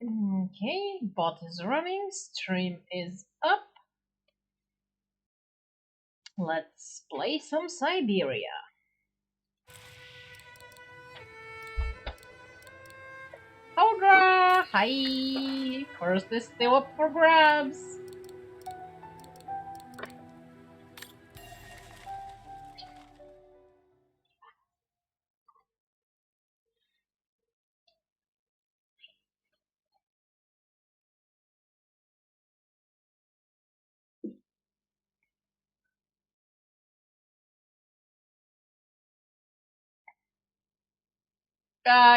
Okay, bot is running, stream is up. Let's play some Syberia. Howdra! Hi! First is still up for grabs.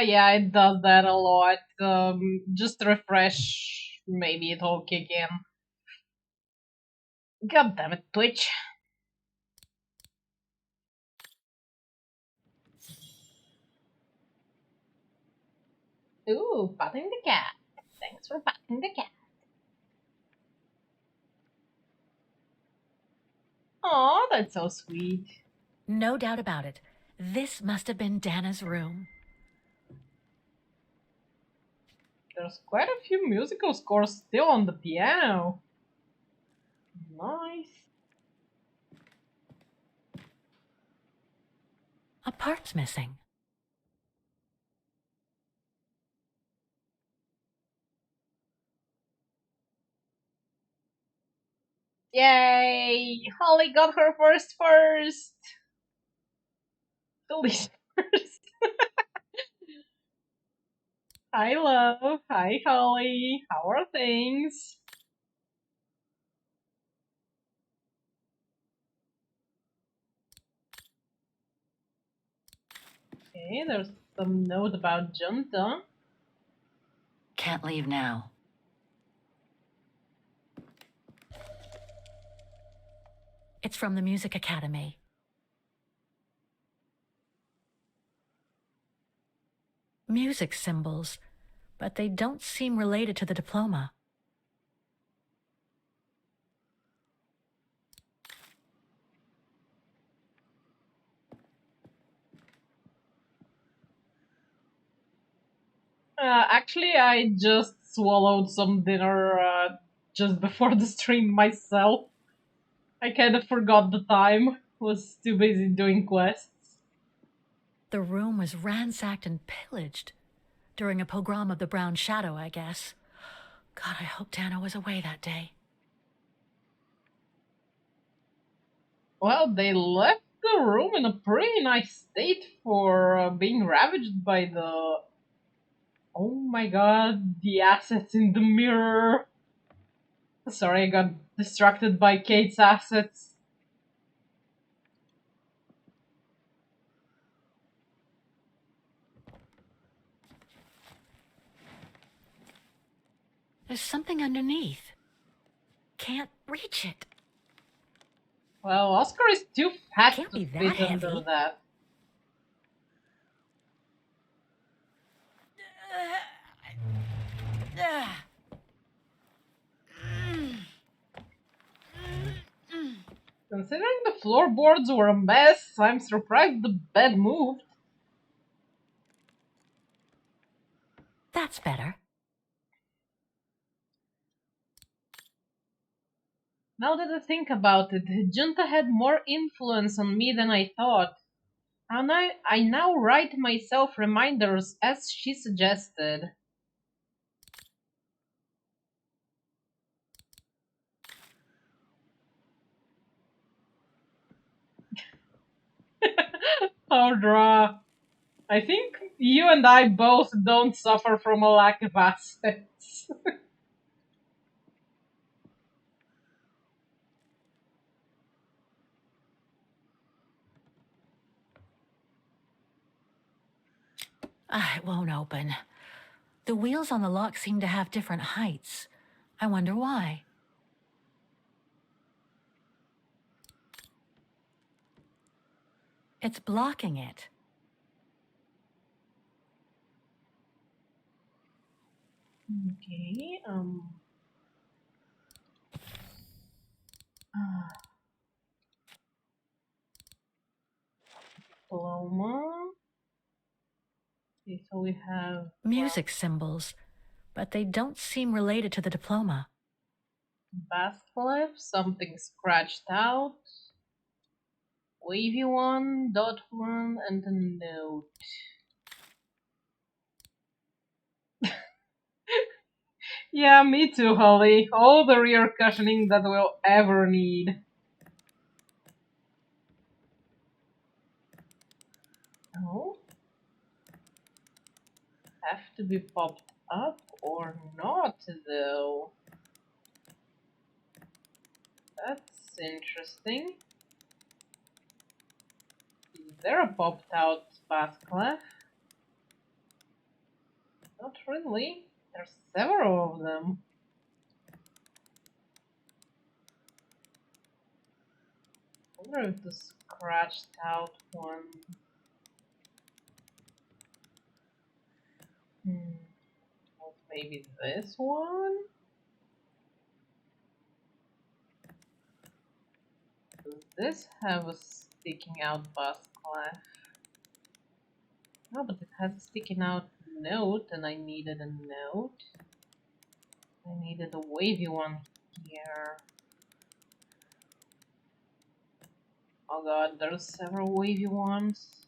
Yeah, it does that a lot. Just refresh, maybe it'll kick in. God damn it, Twitch. Ooh, patting the cat. Thanks for patting the cat. Aw, that's so sweet. No doubt about it. This must have been Dana's room. There's quite a few musical scores still on the piano. Nice. A part's missing. Yay! Holly got her first! Philly's first. Hi, love. Hi, Holly. How are things? Okay, there's some note about Junta. Can't leave now. It's from the Music Academy. Music symbols, but they don't seem related to the diploma. Actually, I just swallowed some dinner just before the stream myself. I kind of forgot the time. Was too busy doing quests. The room was ransacked and pillaged during a pogrom of the Brown Shadow, I guess. God, I hope Dana was away that day. Well, they left the room in a pretty nice state for being ravaged by the. Oh my god, the assets in the mirror. Sorry, I got distracted by Kate's assets. There's something underneath. Can't reach it. Well, Oscar is too fat Can't to be that fit under heavy. that. Considering the floorboards were a mess, I'm surprised the bed moved. That's better. Now that I think about it, Junta had more influence on me than I thought. And I now write myself reminders as she suggested. Audra, I think you and I both don't suffer from a lack of assets. It won't open. The wheels on the lock seem to have different heights. I wonder why. It's blocking it. Okay, diploma. Okay, so we have Music symbols, but they don't seem related to the diploma. Basclef, something scratched out. Wavy one, dot one, and a note. Yeah, me too, Holly. All the rear cushioning that we'll ever need. Oh? Have to be popped up or not, though? That's interesting. Is there a popped out Basclef? Not really. There's several of them. I wonder if the scratched out one. Well, maybe this one? Does this have a sticking out Basclef? No, but it has a sticking out note, and I needed a note. I needed a wavy one here. Oh god, there's several wavy ones.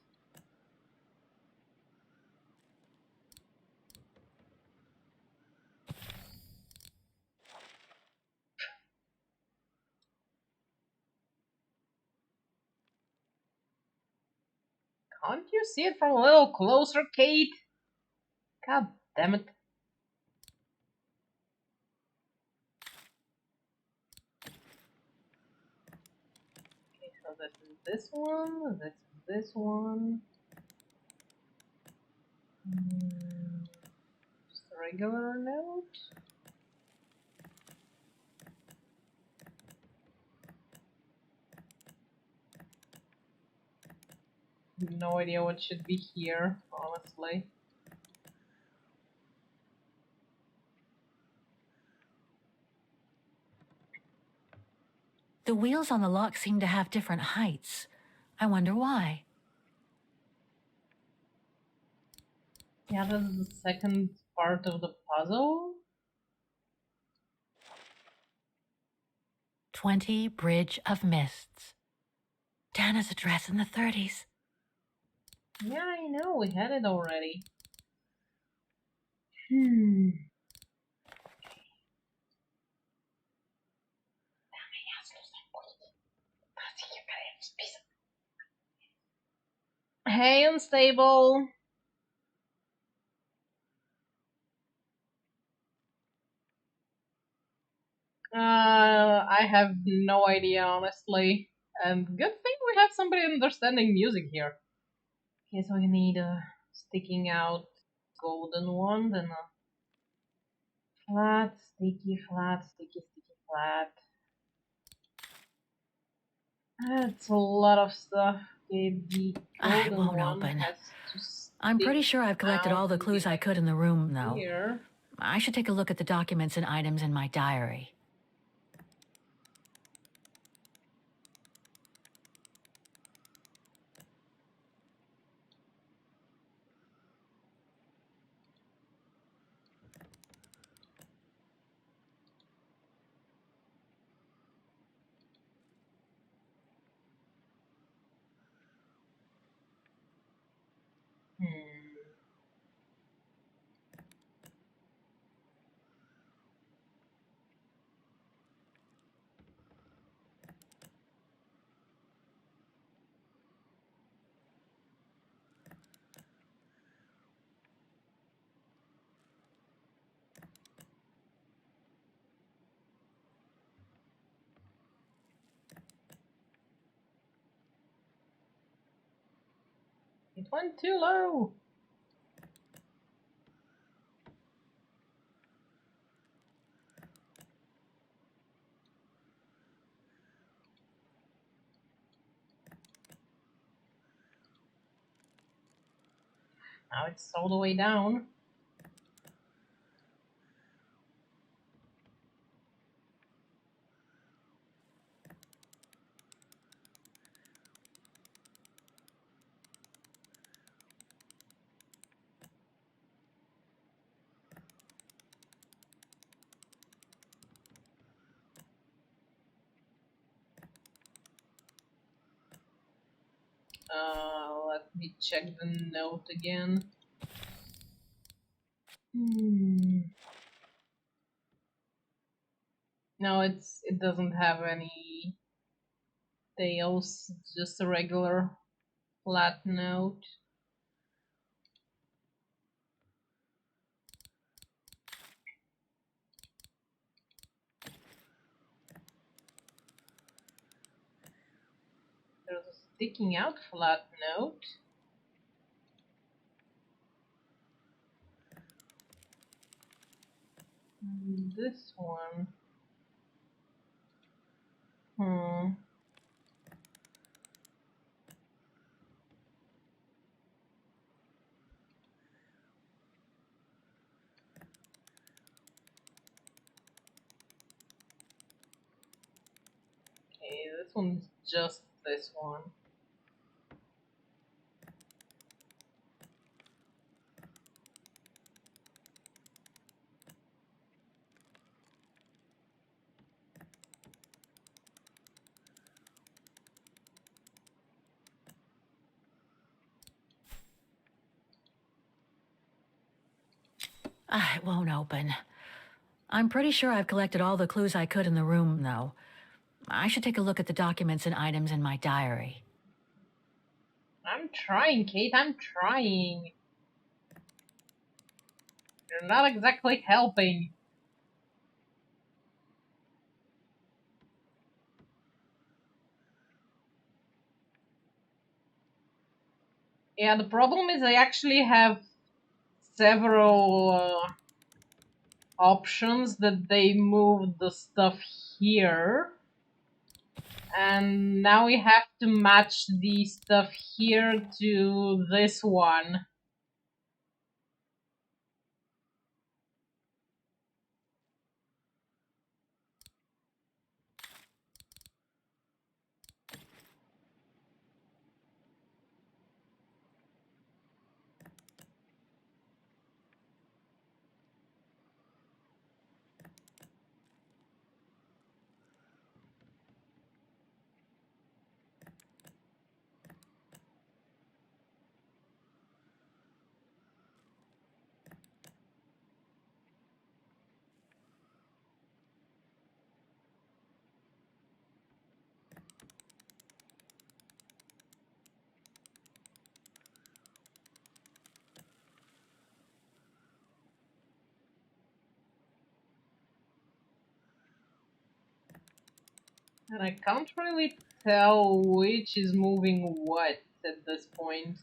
Can't you see it from a little closer, Kate? God damn it. Okay, so this is this one, this is this one. Just a regular note. No idea what should be here, honestly. The wheels on the lock seem to have different heights. I wonder why. Yeah, this is the second part of the puzzle. 20 Bridge of Mists. Dana's address in the 30s. Yeah, I know, we had it already. Hey, unstable. I have no idea, honestly. And good thing we have somebody understanding music here. Okay, so we need a sticking out golden one, then a flat, sticky, flat. That's a lot of stuff. Okay, the It golden won't one open. has to I'm pretty stick sure I've collected out all the and be clues I like could in the room, though. here. I should take a look at the documents and items in my diary. Hmm. It went too low. Now it's all the way down. Let me check the note again. No, it doesn't have any tails. It's just a regular flat note. There's a sticking out flat note. This one. Okay, this one's just this one. It won't open. I'm pretty sure I've collected all the clues I could in the room, though. I should take a look at the documents and items in my diary. I'm trying, Kate, I'm trying. You're not exactly helping. Yeah, the problem is I actually have several options that they move the stuff here. And now we have to match the stuff here to this one. And I can't really tell which is moving what at this point.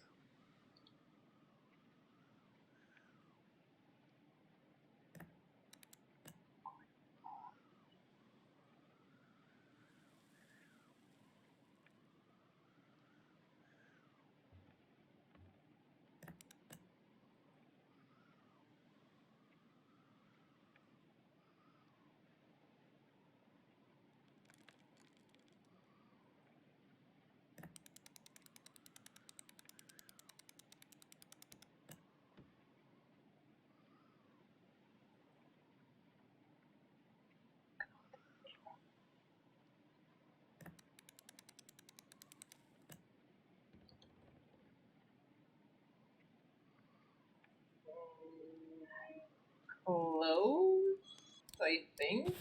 Close, I think.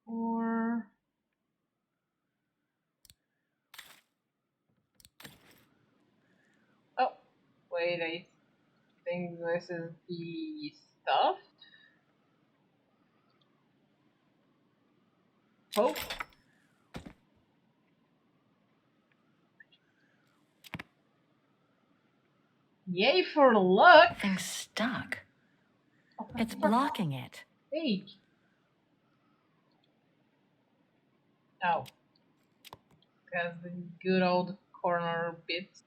Or... Oh, wait, I think this is the stuff. Oh. Yay for luck! Thing's stuck. Oh, It's blocking it. Hey. Oh. Because the good old corner bits.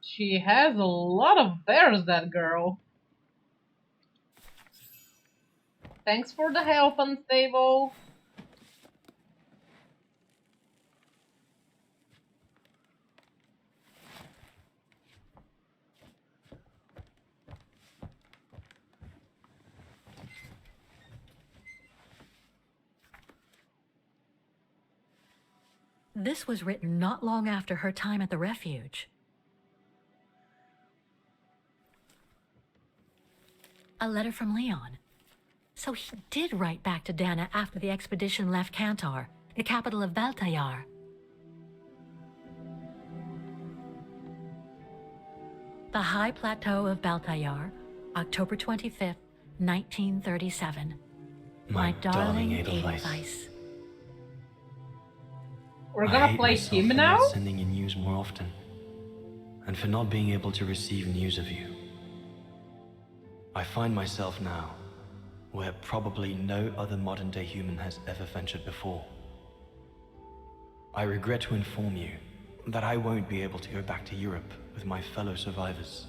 She has a lot of bears, that girl. Thanks for the help, Unstable. This was written not long after her time at the refuge. A letter from Leon. So he did write back to Dana after the expedition left Kantar, the capital of Valtayar. The High Plateau of Baltayar, October 25th, 1937. My darling Edelweiss. We're I gonna hate play myself him for now? not sending you news more often, and for not being able to receive news of you. I find myself now where probably no other modern-day human has ever ventured before. I regret to inform you that I won't be able to go back to Europe with my fellow survivors.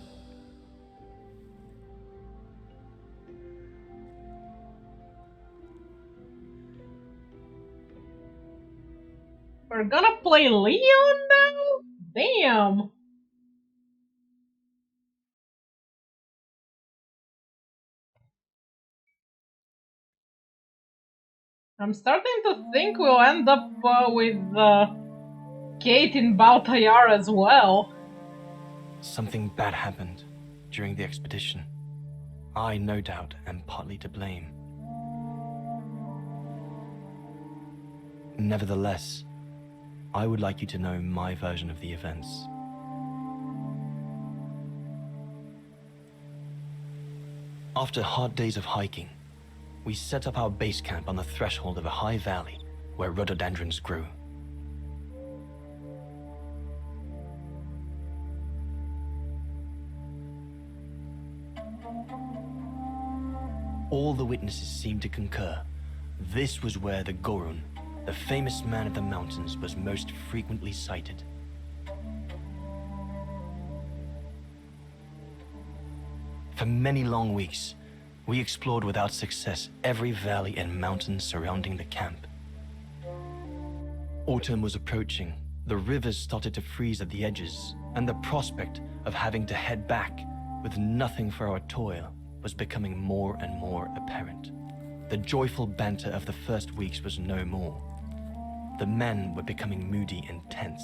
We're gonna play Leon now? Damn! I'm starting to think we'll end up with Kate in Baltayar as well. Something bad happened during the expedition. I, no doubt, am partly to blame. Nevertheless, I would like you to know my version of the events. After hard days of hiking, we set up our base camp on the threshold of a high valley where rhododendrons grew. All the witnesses seemed to concur. This was where the Gorun, the famous man of the mountains, was most frequently sighted. For many long weeks, we explored without success every valley and mountain surrounding the camp. Autumn was approaching. The rivers started to freeze at the edges, and the prospect of having to head back with nothing for our toil was becoming more and more apparent. The joyful banter of the first weeks was no more. The men were becoming moody and tense.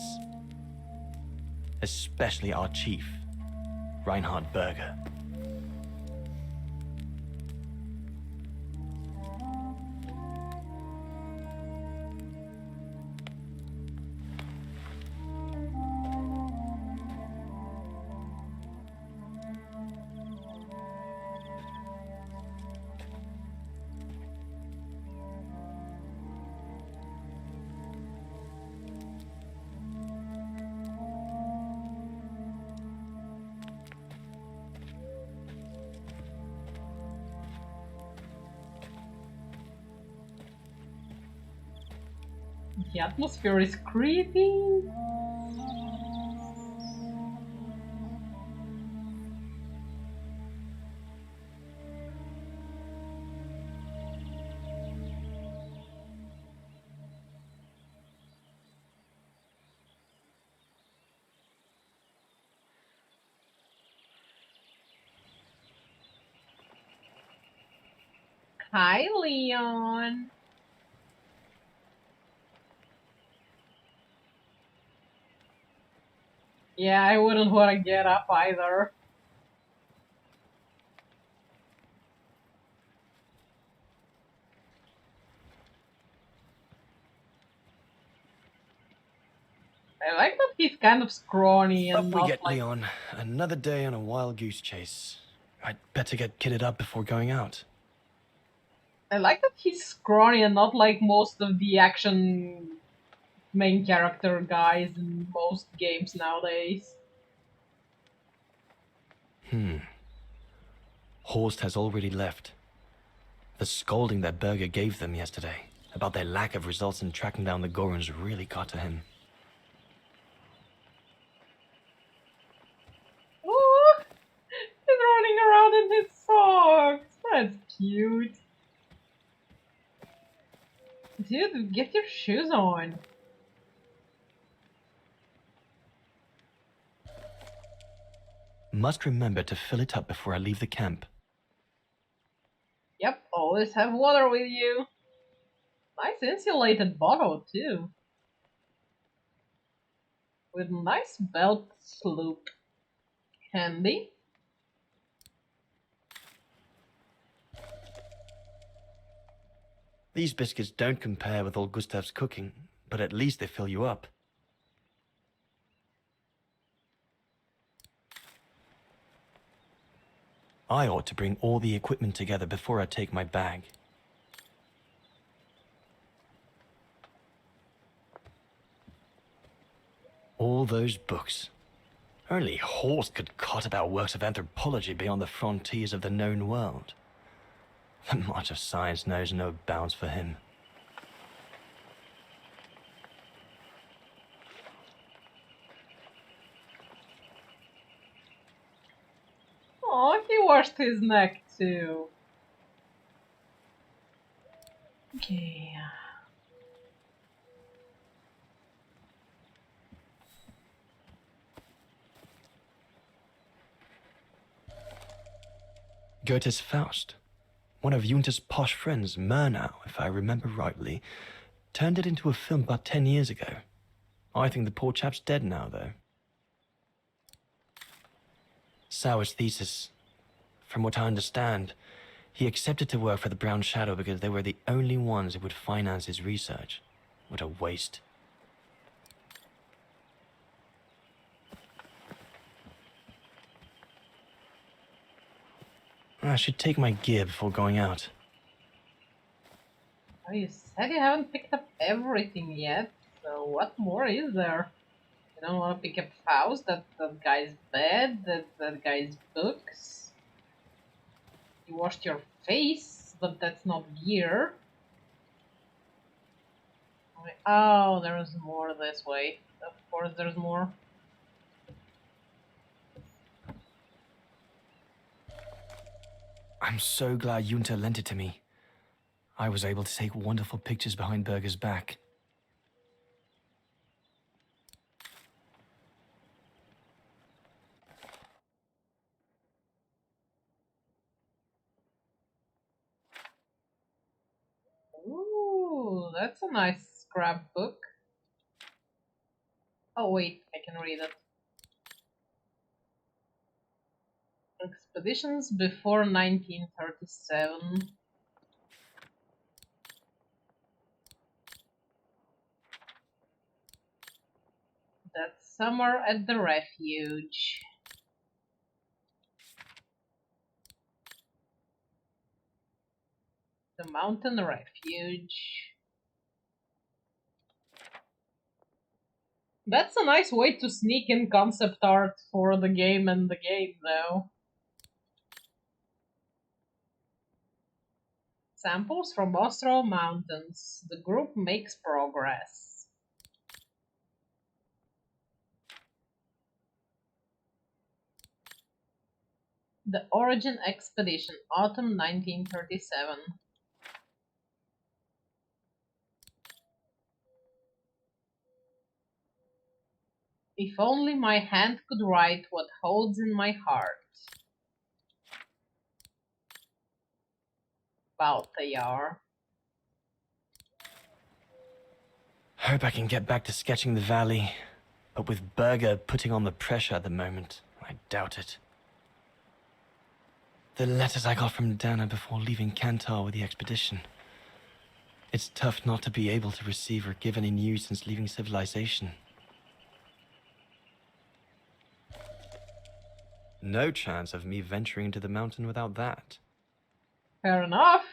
Especially our chief, Reinhard Berger. The atmosphere is creepy. Hi, Leon. Yeah, I wouldn't want to get up either. I like that he's kind of scrawny and Up we not get, like... Leon. Another day on a wild goose chase. I'd better get kitted up before going out. I like that he's scrawny and not like most of the action main character guys in most games nowadays. Horst has already left. The scolding that Berger gave them yesterday about their lack of results in tracking down the Goruns really got to him. Ooh, he's running around in his socks. That's cute. Dude, get your shoes on. Must remember to fill it up before I leave the camp. Yep, always have water with you. Nice insulated bottle, too. with nice belt loop. Handy. These biscuits don't compare with old Gustav's cooking, but at least they fill you up. I ought to bring all the equipment together before I take my bag. All those books. Only Horst could cot about works of anthropology beyond the frontiers of the known world. The march of science knows no bounds for him. Oh, he washed his neck too. Okay. Goethe's Faust. One of Junter's posh friends, Murnau, if I remember rightly, turned it into a film about 10 years ago. I think the poor chap's dead now, though. Sauer's thesis. From what I understand, he accepted to work for the Brown Shadow because they were the only ones who would finance his research. What a waste. I should take my gear before going out. Oh, you said you haven't picked up everything yet, so what more is there? You don't want to pick up Faust, that guy's bed, that guy's books. You washed your face, but that's not gear. Oh, there's more this way. Of course there's more. I'm so glad Junter lent it to me. I was able to take wonderful pictures behind Berger's back. Ooh, that's a nice scrapbook. Oh wait, I can read it. Expeditions before 1937. That's summer at the refuge. The mountain refuge. That's a nice way to sneak in concept art for the game and the game, though. Samples from Austral Mountains. The group makes progress. The Origin Expedition, Autumn 1937. If only my hand could write what holds in my heart. Baltayar. Hope I can get back to sketching the valley, but with Berger putting on the pressure at the moment, I doubt it. The letters I got from Dana before leaving Kantar with the expedition. It's tough not to be able to receive or give any news since leaving civilization. No chance of me venturing into the mountain without that. Fair enough.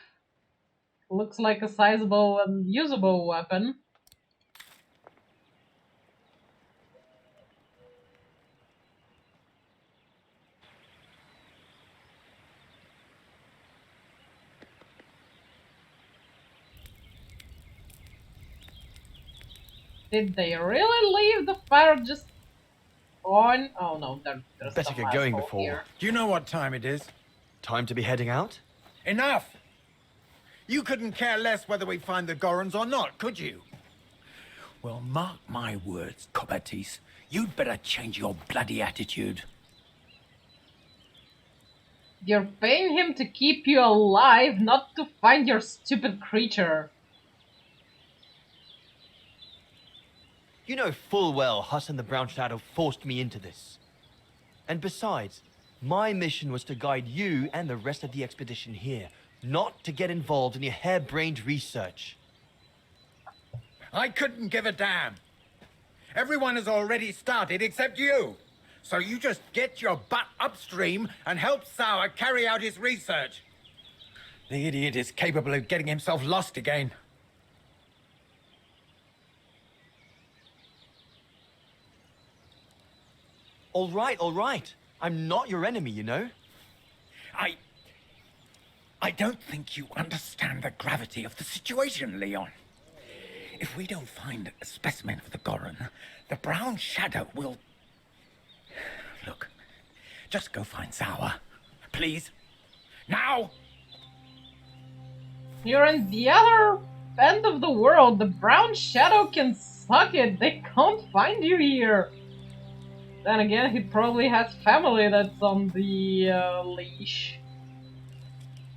Looks like a sizable and usable weapon. Did they really leave the fire just on? Oh no, there's Better some get going asshole before. here. Do you know what time it is? Time to be heading out? Enough! You couldn't care less whether we find the Gorons or not, could you? Well, mark my words, Copperteeth. You'd better change your bloody attitude. You're paying him to keep you alive, not to find your stupid creature. You know full well Huss and the Brown Shadow forced me into this. And besides, my mission was to guide you and the rest of the expedition here, not to get involved in your harebrained research. I couldn't give a damn. Everyone has already started except you. So you just get your butt upstream and help Sauer carry out his research. The idiot is capable of getting himself lost again. All right. I'm not your enemy, you know? I don't think you understand the gravity of the situation, Leon. If we don't find a specimen of the Goron, the Brown Shadow will... Look, just go find Sauer. Please. Now! You're in the other end of the world. The Brown Shadow can suck it. They can't find you here. Then again, he probably has family that's on the leash.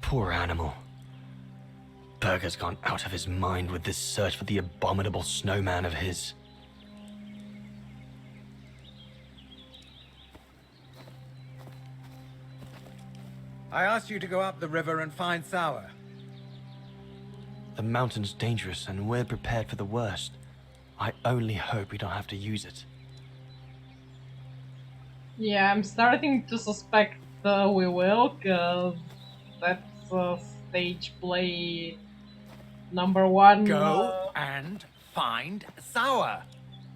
Poor animal. Berger's gone out of his mind with this search for the abominable snowman of his. I asked you to go up the river and find Sauer. The mountain's dangerous and we're prepared for the worst. I only hope we don't have to use it. Yeah, I'm starting to suspect we will, cause that's stage play #1. Go and find Sauer.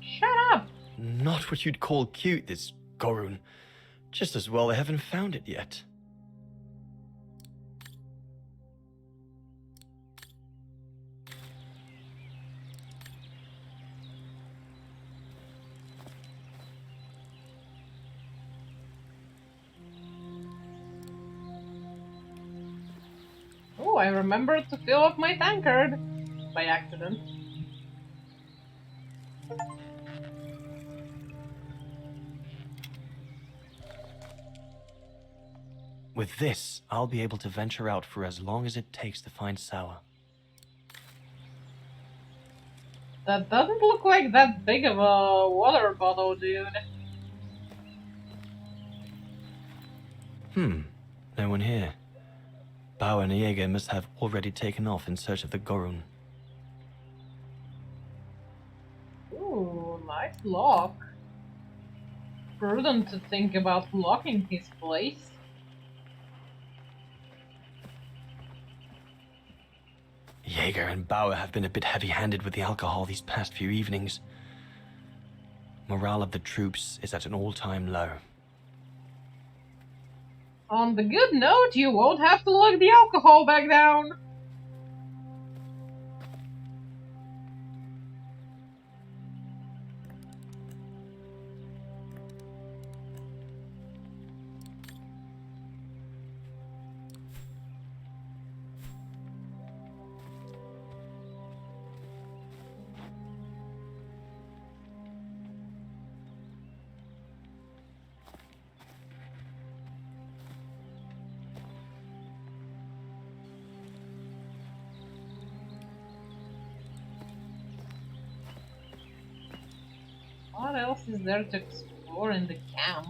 Shut up! Not what you'd call cute, this Gorun. Just as well they haven't found it yet. Oh, I remembered to fill up my tankard by accident. With this, I'll be able to venture out for as long as it takes to find Sauer. That doesn't look like that big of a water bottle, dude. No one here. Bauer and Jaeger must have already taken off in search of the Gorun. Ooh, nice lock. Prudent to think about locking his place. Jaeger and Bauer have been a bit heavy-handed with the alcohol these past few evenings. Morale of the troops is at an all-time low. On the good note, you won't have to lock the alcohol back down. What else is there to explore in the camp?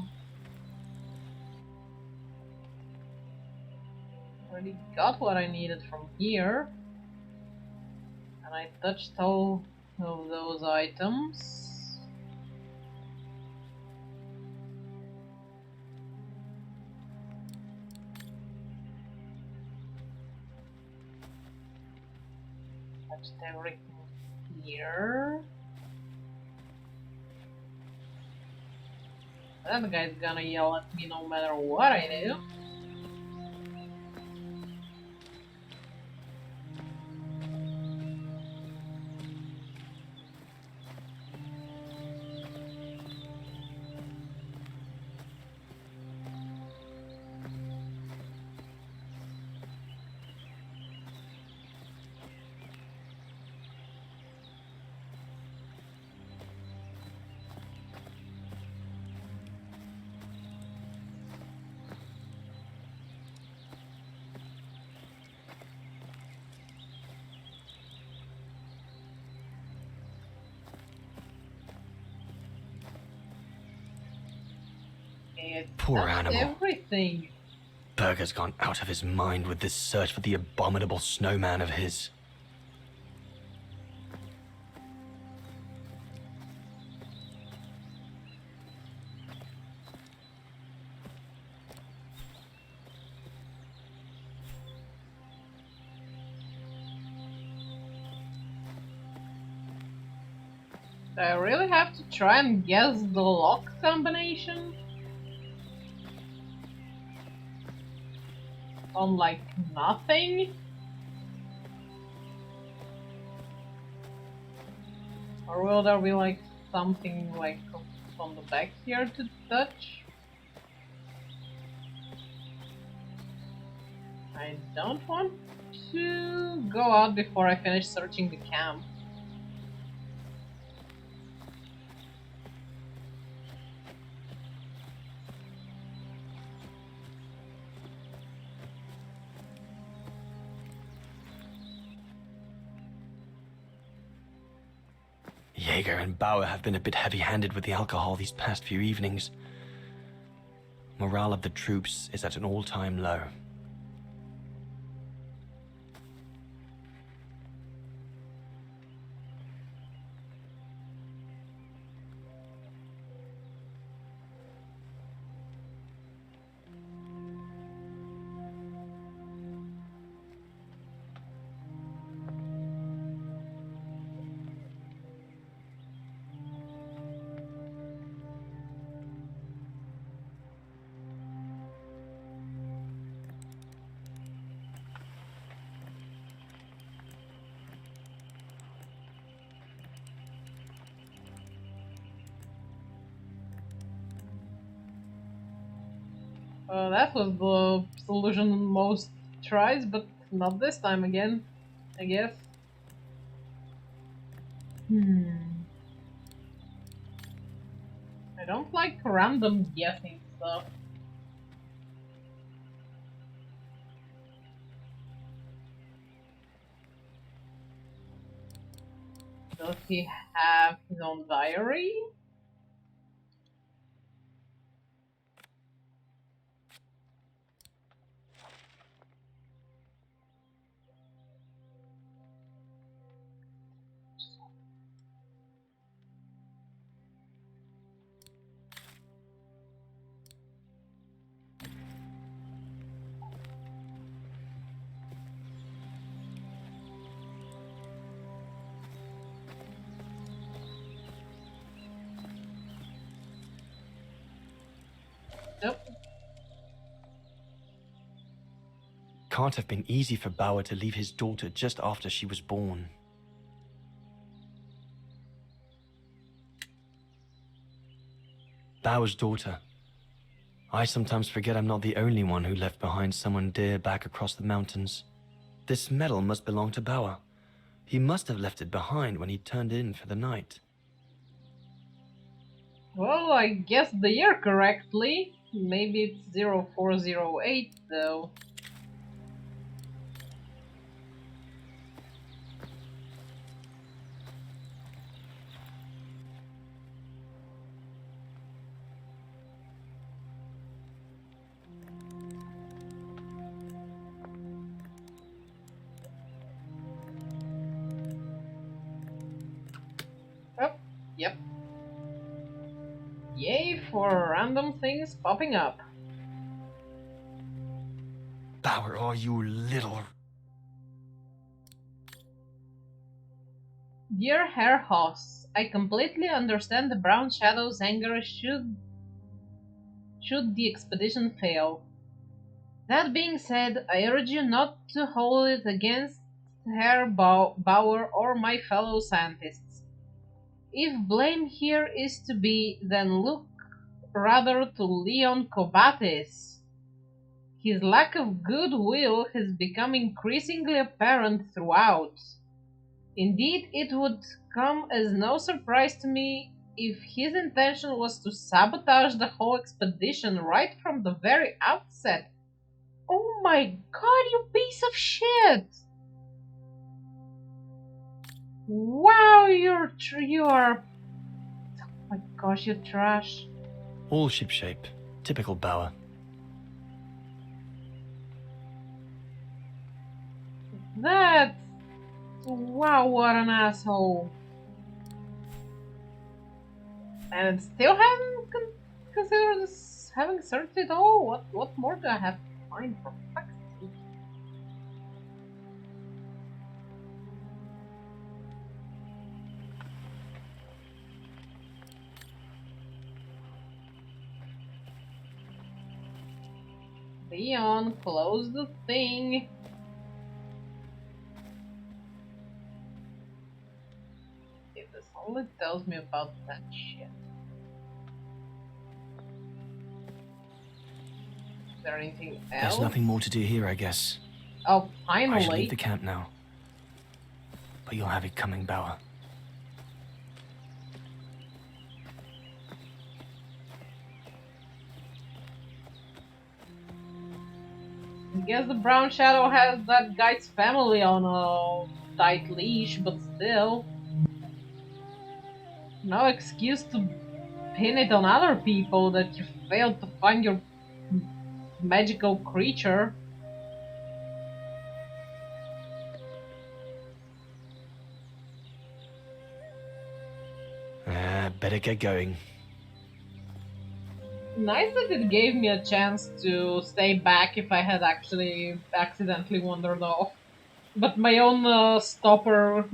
Already got what I needed from here. And I touched all of those items. Touched everything here. That guy's gonna yell at me no matter what I do. It's Poor not animal. everything. Berger's gone out of his mind with this search for the abominable snowman of his. Do I really have to try and guess the lock combination? On like nothing? Or will there be like something like on the back here to touch? I don't want to go out before I finish searching the camp. Jaeger and Bauer have been a bit heavy-handed with the alcohol these past few evenings. Morale of the troops is at an all-time low. That was the solution on most tries, but not this time again, I guess. I don't like random guessing stuff. Does he have his own diary? Nope. Can't have been easy for Bauer to leave his daughter just after she was born. Bauer's daughter. I sometimes forget I'm not the only one who left behind someone dear back across the mountains. This medal must belong to Bauer. He must have left it behind when he turned in for the night. Well, I guessed the year correctly. Maybe it's 0408 though. Oh, yep. Yay for random things popping up. Bauer, oh, you little... Dear Herr Hoss, I completely understand the Brown Shadow's anger should the expedition fail. That being said, I urge you not to hold it against Herr Bauer or my fellow scientists. If blame here is to be, then look rather to Leon Kobatis. His lack of goodwill has become increasingly apparent throughout. Indeed, it would come as no surprise to me if his intention was to sabotage the whole expedition right from the very outset. Oh my god, you piece of shit! Wow, you are... Oh my gosh, you trash. All shipshape. Typical Bauer. That's... Wow, what an asshole. And still haven't considered this, having searched it all. What more do I have to find for fuck's sake? Leon, close the thing. If this only tells me about that shit. Is there anything else? There's nothing more to do here, I guess. Oh, I should leave finally. the camp now. But you'll have it coming, Bauer. I guess the Brown Shadow has that guy's family on a tight leash, but still. No excuse to pin it on other people that you failed to find your magical creature. Better get going. Nice that it gave me a chance to stay back if I had actually accidentally wandered off. But my own stopper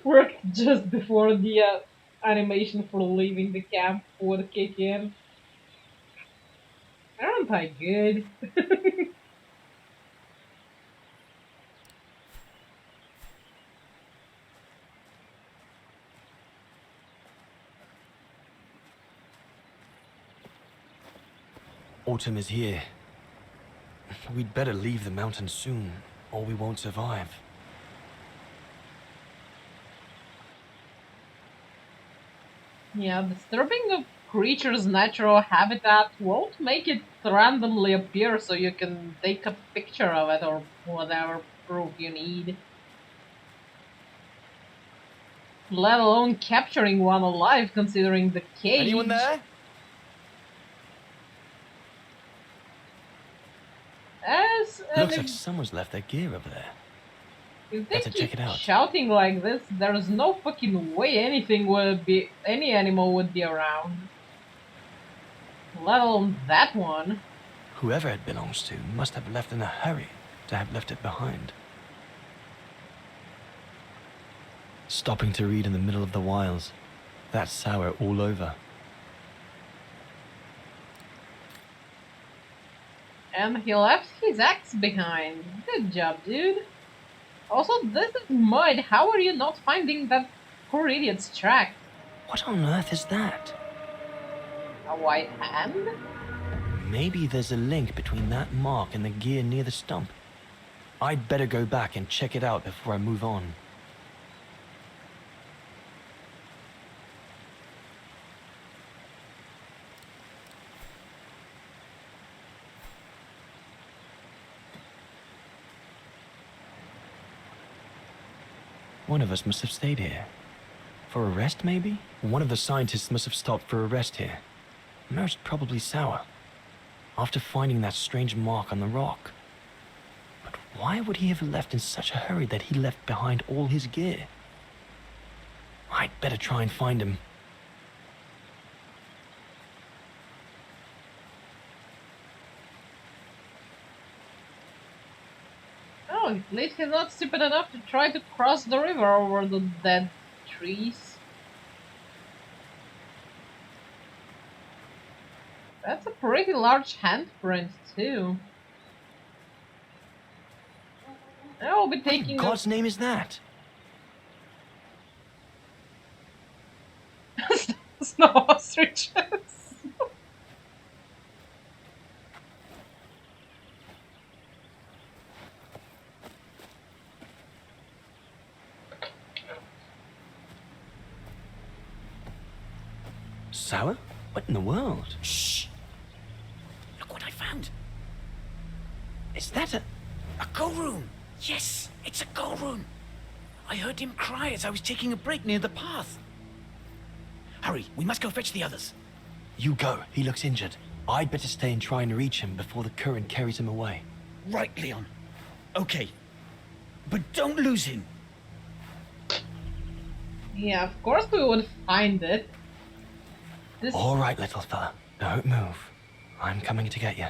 worked just before the animation for leaving the camp would kick in. Aren't I good? Autumn is here. We'd better leave the mountains soon, or we won't survive. Yeah, disturbing a creature's natural habitat won't make it randomly appear so you can take a picture of it or whatever proof you need. Let alone capturing one alive, considering the cage. Anyone there? Looks like someone's left their gear over there. If they Better check keep it out. shouting like this, there's no fucking way any animal would be around. Let alone that one. Whoever it belongs to must have left in a hurry to have left it behind. Stopping to read in the middle of the wilds. That's sour all over. And he left his axe behind. Good job, dude. Also, this is mud. How are you not finding that poor idiot's track? What on earth is that? A white hand? Maybe there's a link between that mark and the gear near the stump. I'd better go back and check it out before I move on. One of us must have stayed here. For a rest, maybe? One of the scientists must have stopped for a rest here. Most probably Sour. After finding that strange mark on the rock. But why would he have left in such a hurry that he left behind all his gear? I'd better try and find him. Oh, at least he's not stupid enough to try to cross the river over the dead trees. That's a pretty large handprint, too. I'll be taking What in God's name is that? snow ostriches. Sour? What in the world? Shh! Look what I found. Is that a... A go room. Yes, it's a go room. I heard him cry as I was taking a break near the path. Hurry, we must go fetch the others. You go. He looks injured. I'd better stay and try and reach him before the current carries him away. Right, Leon. Okay. But don't lose him. Yeah, of course we would find it. This All right, little fella. Don't move. I'm coming to get you.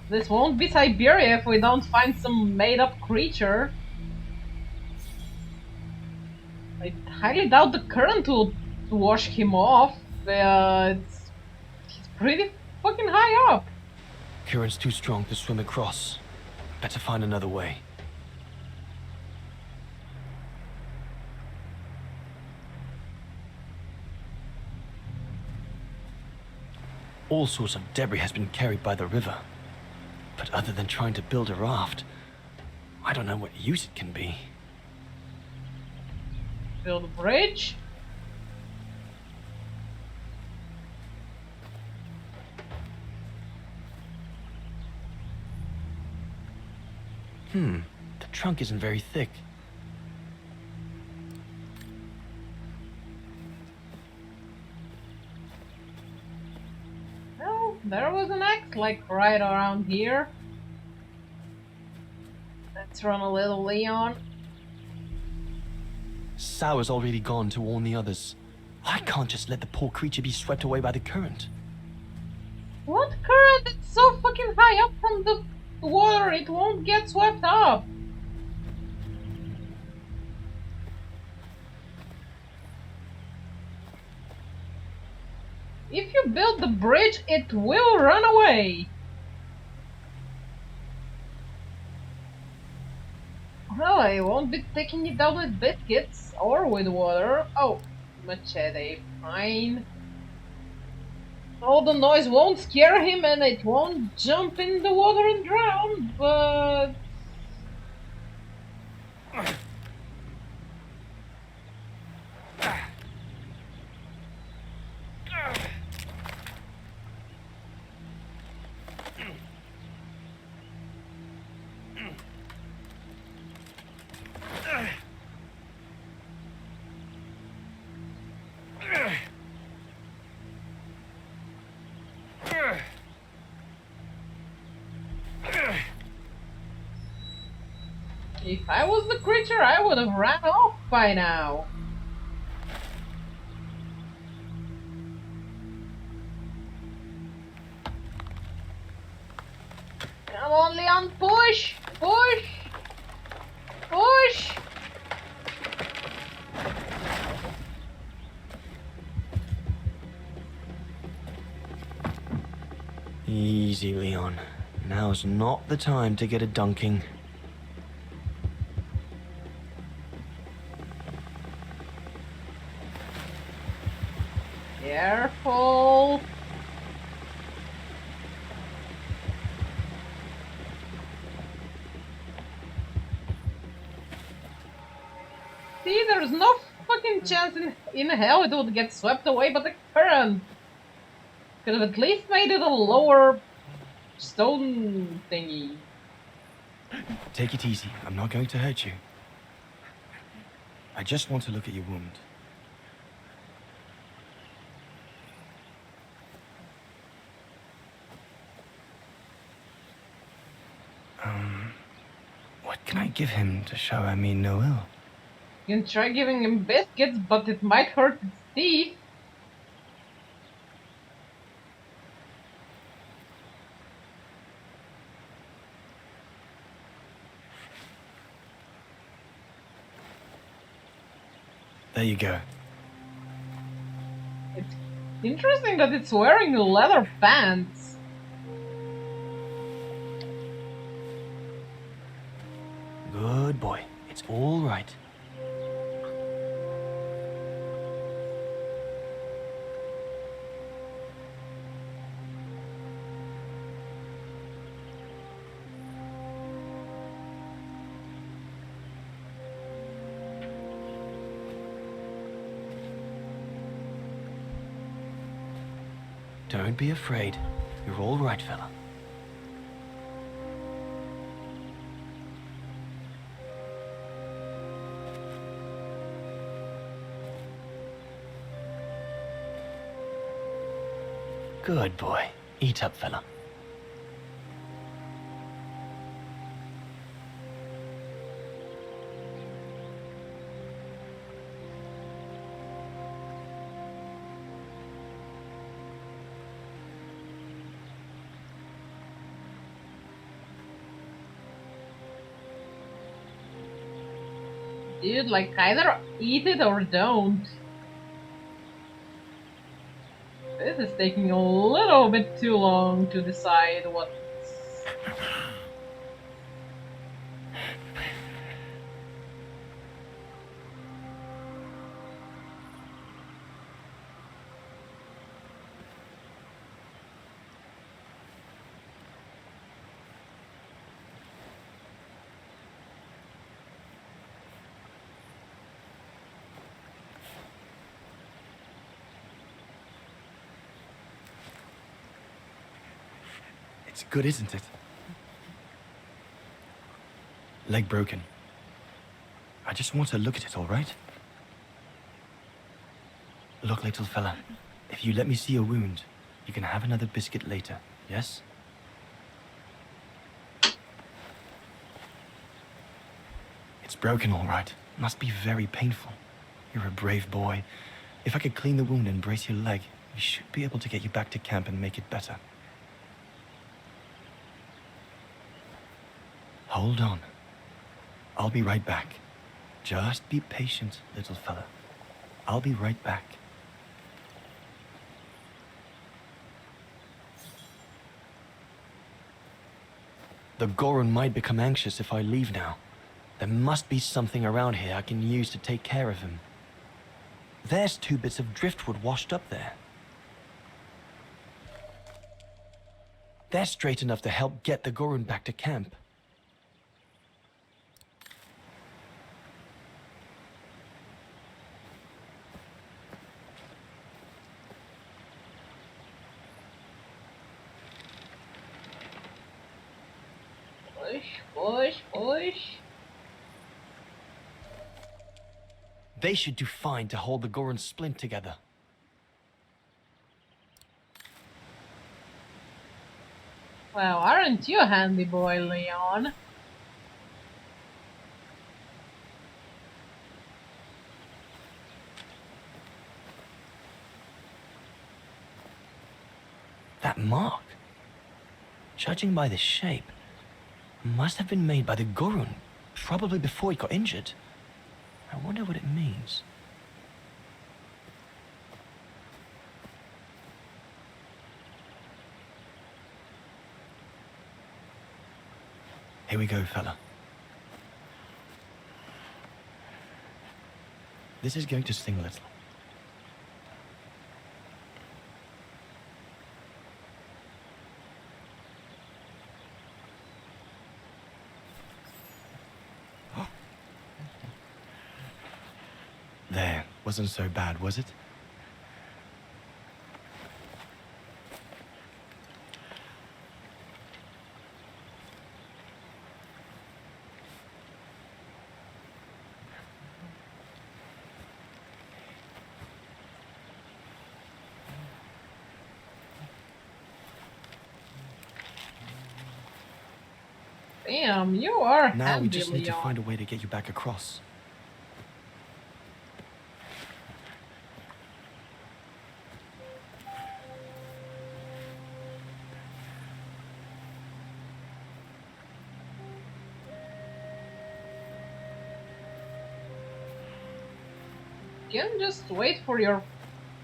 this won't be Syberia if we don't find some made-up creature. I highly doubt the current will wash him off. He's pretty fucking high up. Current's too strong to swim across. Better find another way. All sorts of debris has been carried by the river. But other than trying to build a raft, I don't know what use it can be. Build a bridge. The trunk isn't very thick. Well, there was an axe like right around here. Let's run a little Leon. Sour's already gone to warn the others. I can't just let the poor creature be swept away by the current. What current? It's so fucking high up from the water, it won't get swept up. If you build the bridge, it will run away. Well, I won't be taking it down with biscuits or with water. Oh, machete, fine. All the noise won't scare him and it won't jump in the water and drown, but... If I was the creature, I would have ran off by now. Come on, Leon, push! Push! Push! Easy, Leon. Now's not the time to get a dunking. Careful! See, there's no fucking chance in hell it would get swept away by the current. Could have at least made it a lower stone thingy. Take it easy. I'm not going to hurt you. I just want to look at your wound. What can I give him to show I mean no ill? You can try giving him biscuits, but it might hurt his teeth. There you go. It's interesting that it's wearing leather pants. Good boy. It's all right. Don't be afraid. You're all right, fella. Good boy. Eat up, fella. Dude, like, either eat it or don't. This is taking a little bit too long to decide what's... It's good, isn't it? Leg broken. I just want to look at it, all right? Look, little fella. If you let me see your wound, you can have another biscuit later, yes? It's broken, all right. Must be very painful. You're a brave boy. If I could clean the wound and brace your leg, we should be able to get you back to camp and make it better. Hold on. I'll be right back. Just be patient, little fella. I'll be right back. The Goron might become anxious if I leave now. There must be something around here I can use to take care of him. There's 2 bits of driftwood washed up there. They're straight enough to help get the Goron back to camp. Push, push, push. They should do fine to hold the Goron splint together. Well, aren't you a handy boy, Leon? That mark, judging by the shape, must have been made by the Goron, probably before he got injured. I wonder what it means. Here we go, fella. This is going to sting a little. There, wasn't so bad, was it? Damn, you are Now handy, we just need to Leon. find a way to get you back across. You can just wait for your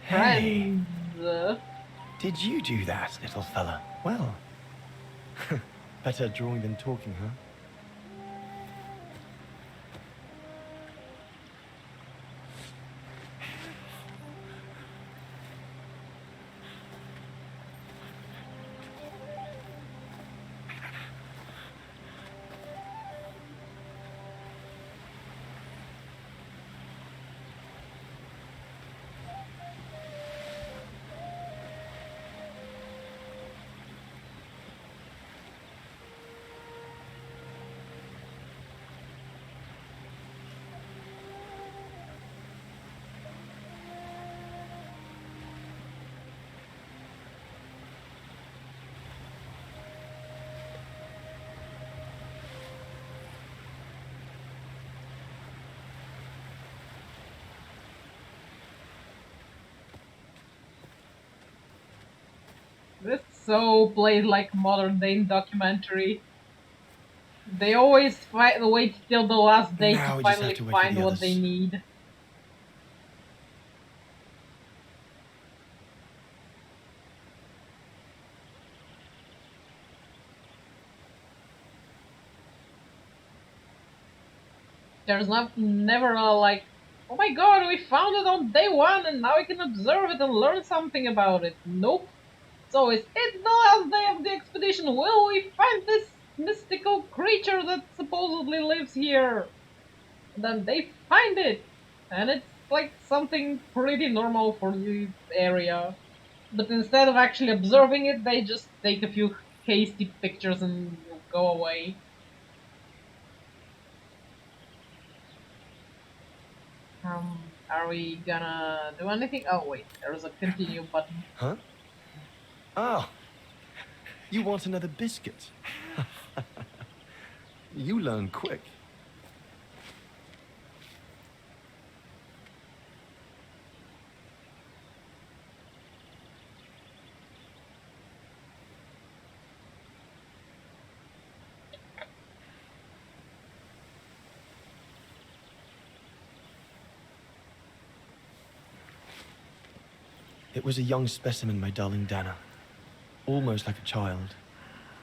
Hey, friends. did you do that, little fella? Well, better drawing than talking, huh? so played like modern day documentary. They always wait till the last day to Now we just have finally to wait for find the what they others. need. There's never a like, oh my god, we found it on day one and now we can observe it and learn something about it. Nope. So it's the last day of the expedition. Will we find this mystical creature that supposedly lives here? And then they find it, and it's like something pretty normal for the area. But instead of actually observing it, they just take a few hasty pictures and go away. Are we gonna do anything? Oh wait, there's a continue button. Huh? Oh, you want another biscuit? You learn quick. It was a young specimen, my darling Dana. Almost like a child.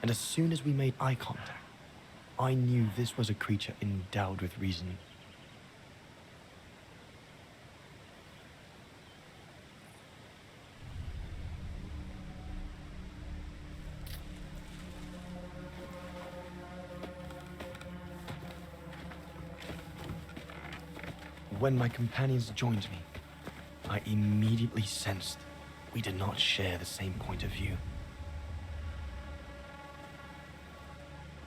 And as soon as we made eye contact, I knew this was a creature endowed with reason. When my companions joined me, I immediately sensed we did not share the same point of view.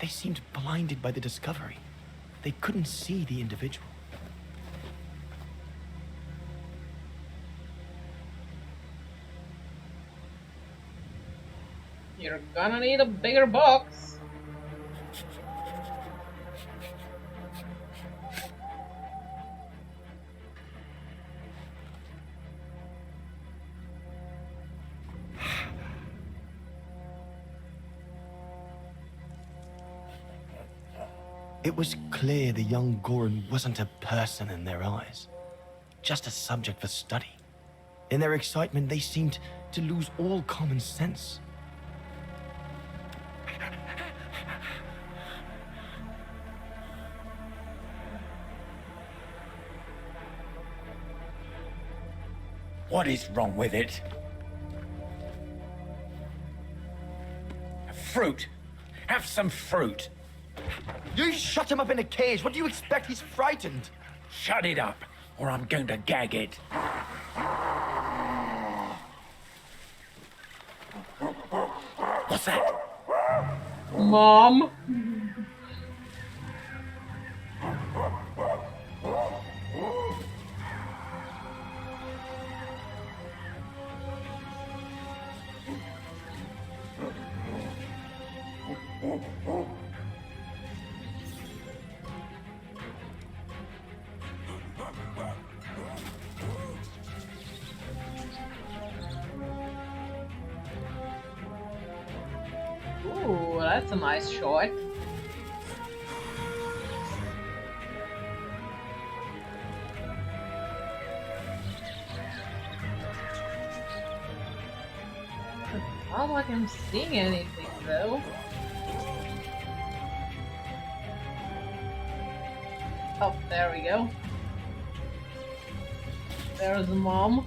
They seemed blinded by the discovery. They couldn't see the individual. You're gonna need a bigger box. It was clear the young Goran wasn't a person in their eyes, just a subject for study. In their excitement, they seemed to lose all common sense. What is wrong with it? Fruit. Have some fruit. You shut him up in a cage. What do you expect? He's frightened. Shut it up, or I'm going to gag it. What's that? Mom. Ooh, that's a nice shot. Not like I'm seeing anything though. Oh, there we go. There's the mom.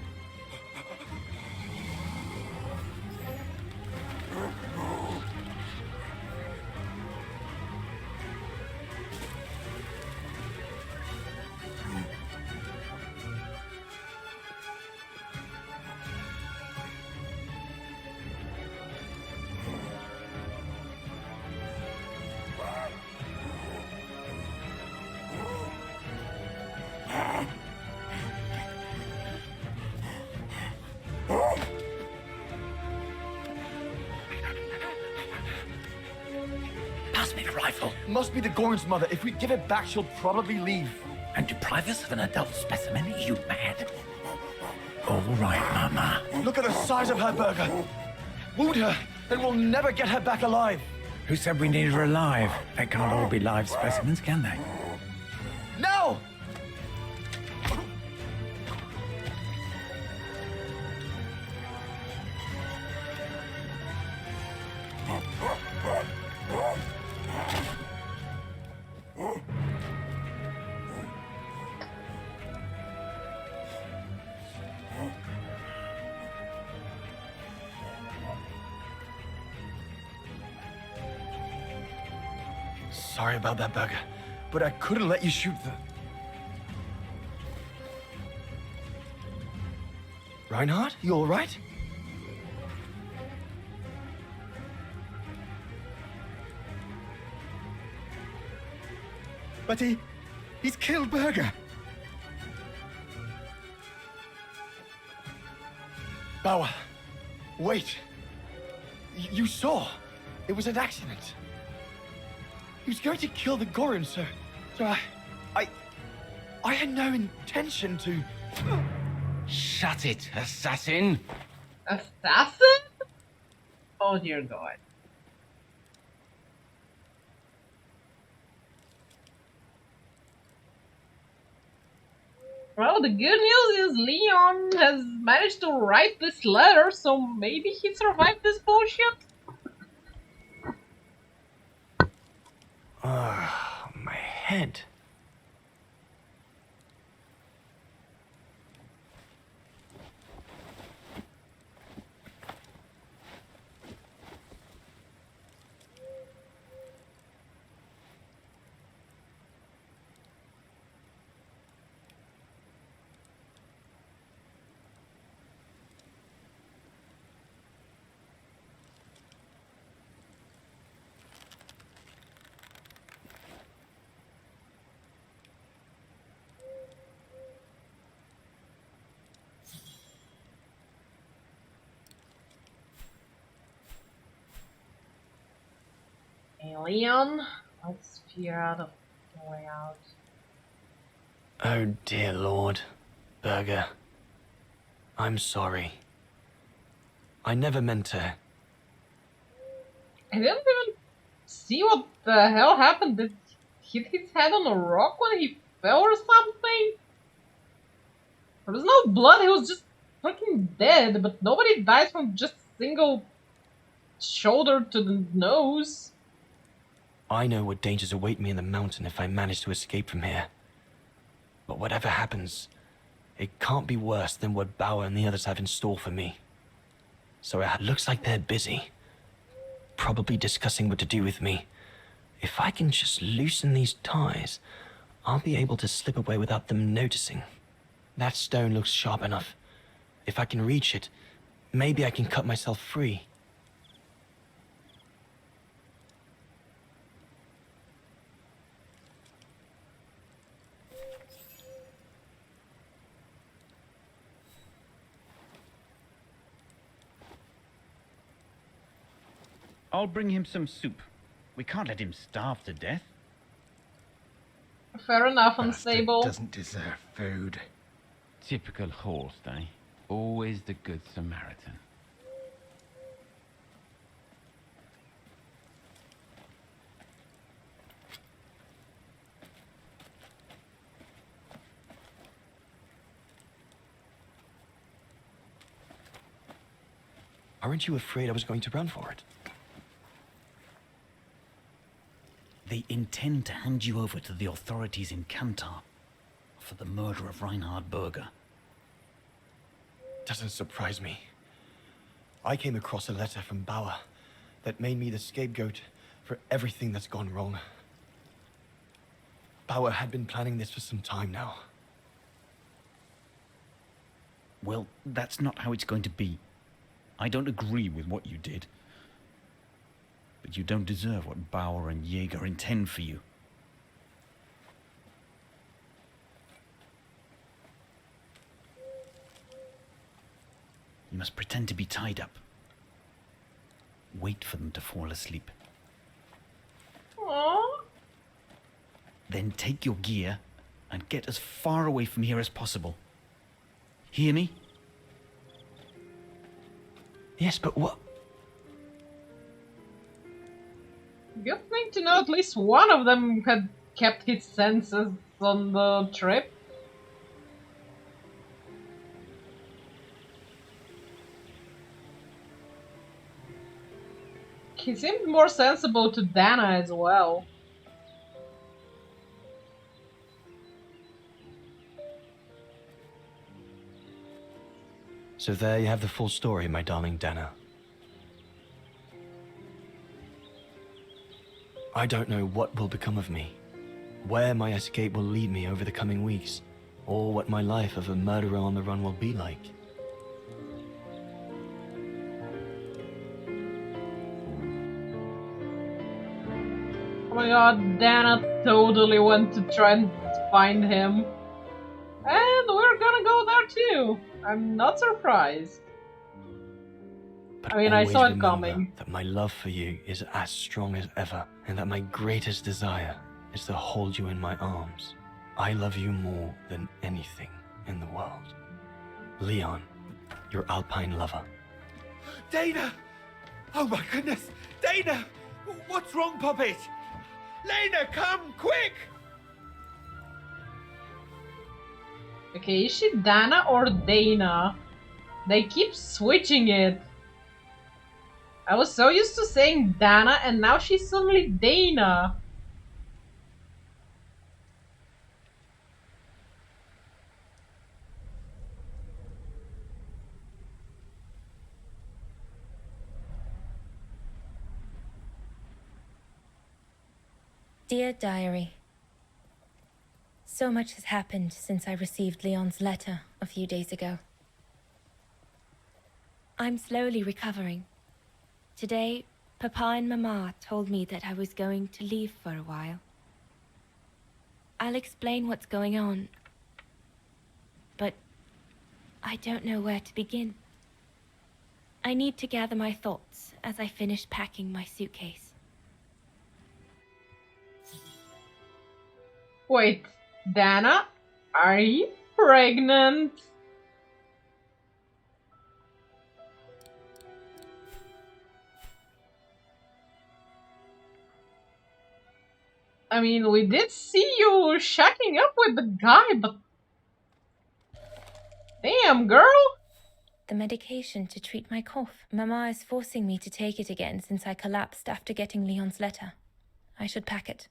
Pass me the rifle. Must be the Goran's mother. If we give it back, she'll probably leave. And deprive us of an adult specimen? Are you mad? All right, Mama. Look at the size of her burger. Wound her. then we'll never get her back alive. Who said we need her alive? They can't all be live specimens, can they? No! Sorry about that, Burger, but I couldn't let you shoot the... Reinhard, you all right? But he's killed Berger. Bauer, wait. You saw. It was an accident. He was going to kill the Gorin, sir. So I had no intention to... Shut it, assassin! Assassin? Oh dear God. Well, the good news is Leon has managed to write this letter, so maybe he survived this bullshit? My head. Hey, Leon, let's figure out a way out. Oh dear Lord, Burger. I'm sorry. I never meant to... I didn't even see what the hell happened. Did he hit his head on a rock when he fell or something? There was no blood, he was just freaking dead, but nobody dies from just a single shoulder to the nose. I know what dangers await me in the mountain if I manage to escape from here. But whatever happens, it can't be worse than what Bauer and the others have in store for me. So it looks like they're busy. Probably discussing what to do with me. If I can just loosen these ties, I'll be able to slip away without them noticing. That stone looks sharp enough. If I can reach it, maybe I can cut myself free. I'll bring him some soup. We can't let him starve to death. Fair enough, Bastard unstable. doesn't deserve food. Typical horse, eh? Always the good Samaritan. Aren't you afraid I was going to run for it? They intend to hand you over to the authorities in Kantar for the murder of Reinhard Berger. Doesn't surprise me. I came across a letter from Bauer that made me the scapegoat for everything that's gone wrong. Bauer had been planning this for some time now. Well, that's not how it's going to be. I don't agree with what you did. But you don't deserve what Bauer and Jaeger intend for you. You must pretend to be tied up. Wait for them to fall asleep. Aww. Then take your gear and get as far away from here as possible. Hear me? Yes, but what? to know at least one of them had kept his senses on the trip. He seemed more sensible to Dana as well. So there you have the full story, my darling Dana. I don't know what will become of me, where my escape will lead me over the coming weeks, or what my life of a murderer on the run will be like. Oh my god, Dana totally went to try and find him. And we're gonna go there too. I'm not surprised. But I mean, I always saw it remember coming. that my love for you is as strong as ever, and that my greatest desire is to hold you in my arms. I love you more than anything in the world. Leon, your Alpine lover. Dana! Oh my goodness! Dana! What's wrong, Puppet? Lena, come, quick! Okay, is she Dana or Dana? They keep switching it. I was so used to saying Dana and now she's suddenly Dana. Dear Diary, so much has happened since I received Leon's letter a few days ago. I'm slowly recovering. Today, Papa and Mama told me that I was going to leave for a while. I'll explain what's going on, but I don't know where to begin. I need to gather my thoughts as I finish packing my suitcase. Wait, Dana? Are you pregnant? I mean, we did see you shacking up with the guy, but... Damn, girl! The medication to treat my cough. Mama is forcing me to take it again since I collapsed after getting Leon's letter. I should pack it.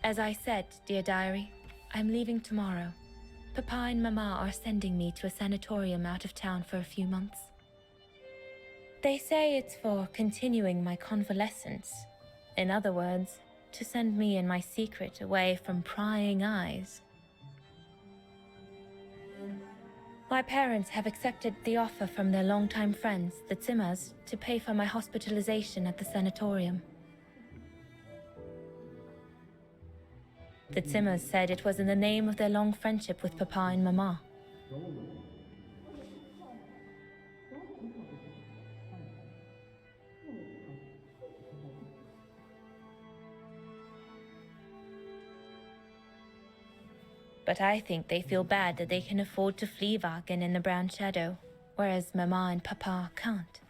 As I said, dear diary, I'm leaving tomorrow. Papa and Mama are sending me to a sanatorium out of town for a few months. They say it's for continuing my convalescence. In other words, to send me and my secret away from prying eyes. My parents have accepted the offer from their longtime friends, the Zimmers, to pay for my hospitalization at the sanatorium. The Zimmers said it was in the name of their long friendship with Papa and Mama. But I think they feel bad that they can afford to flee Wagen in the Brown Shadow, whereas Mama and Papa can't.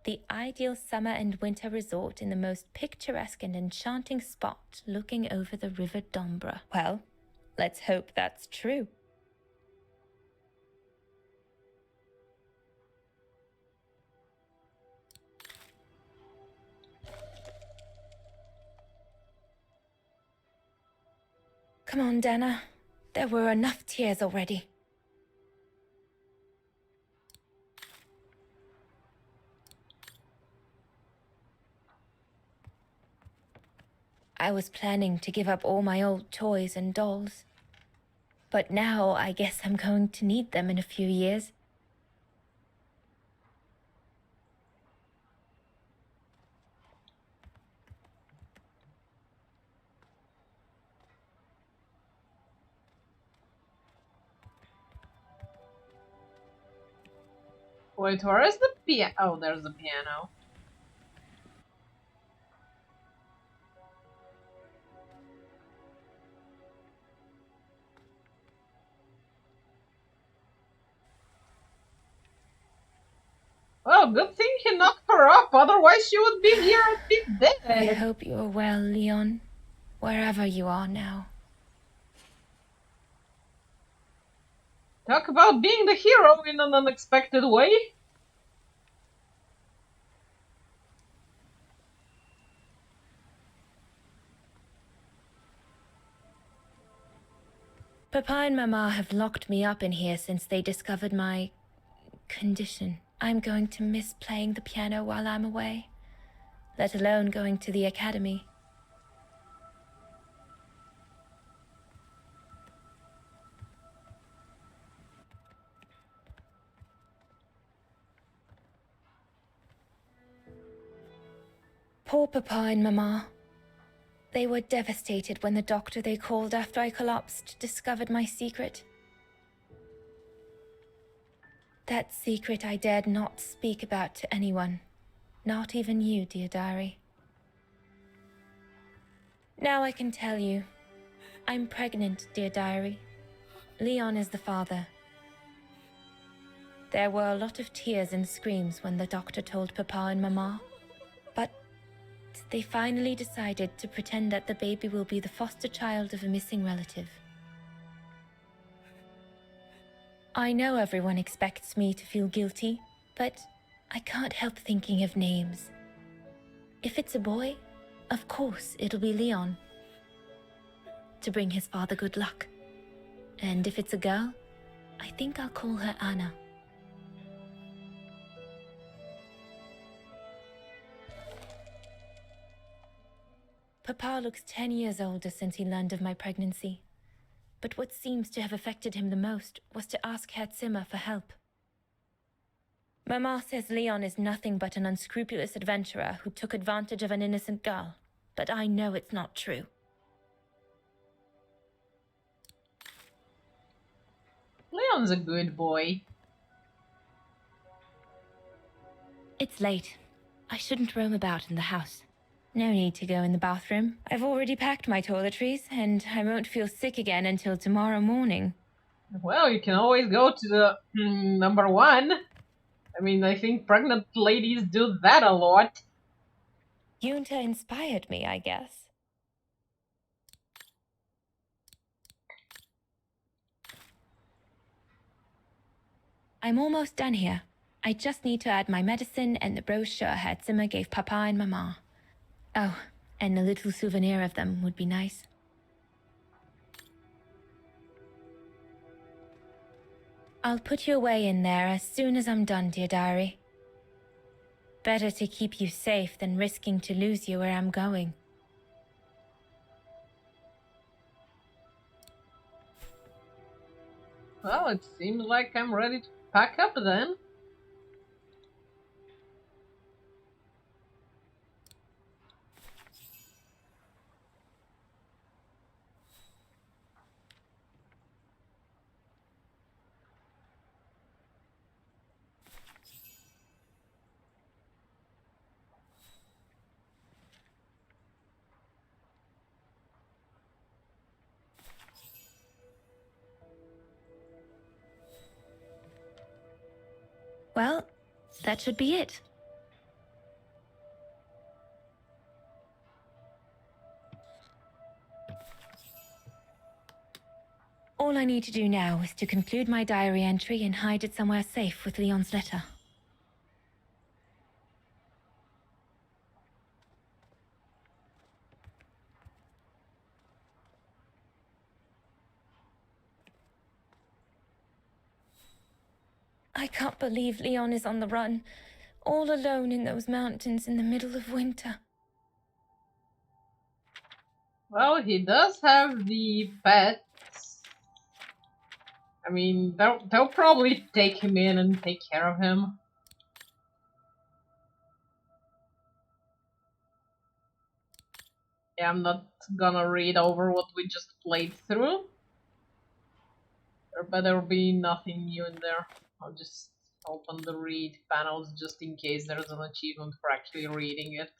The ideal summer and winter resort in the most picturesque and enchanting spot looking over the River Dombra. Well, let's hope that's true. Come on, Dana. There were enough tears already. I was planning to give up all my old toys and dolls. But now I guess I'm going to need them in a few years. Wait, where is the piano? Oh, there's the piano. Well, good thing he knocked her up, otherwise she would be here and be I dead. hope you are well, Leon, wherever you are now. Talk about being the hero in an unexpected way. Papa and Mama have locked me up in here since they discovered my condition. I'm going to miss playing the piano while I'm away, let alone going to the academy. Poor Papa and Mama. They were devastated when the doctor they called after I collapsed discovered my secret. That secret I dared not speak about to anyone, not even you, dear diary. Now I can tell you. I'm pregnant, dear diary. Leon is the father. There were a lot of tears and screams when the doctor told Papa and Mama. But they finally decided to pretend that the baby will be the foster child of a missing relative. I know everyone expects me to feel guilty, but I can't help thinking of names. If it's a boy, of course it'll be Leon, to bring his father good luck. And if it's a girl, I think I'll call her Anna. Papa looks 10 years older since he learned of my pregnancy. But what seems to have affected him the most was to ask Herr Zimmer for help. Mama says Leon is nothing but an unscrupulous adventurer who took advantage of an innocent girl, but I know it's not true. Leon's a good boy. It's late. I shouldn't roam about in the house. No need to go in the bathroom. I've already packed my toiletries, and I won't feel sick again until tomorrow morning. Well, you can always go to the number one. I mean, I think pregnant ladies do that a lot. Yunta inspired me, I guess. I'm almost done here. I just need to add my medicine and the brochure Herr Zimmer gave Papa and Mama. Oh, and a little souvenir of them would be nice. I'll put you away in there as soon as I'm done, dear diary. Better to keep you safe than risking to lose you where I'm going. Well, it seems like I'm ready to pack up then. Well, that should be it. All I need to do now is to conclude my diary entry and hide it somewhere safe with Leon's letter. I can't believe Leon is on the run, all alone in those mountains in the middle of winter. Well, he does have the pets. I mean, they'll probably take him in and take care of him. Yeah, I'm not gonna read over what we just played through. There better be nothing new in there. I'll just open the read panels just in case there's an achievement for actually reading it.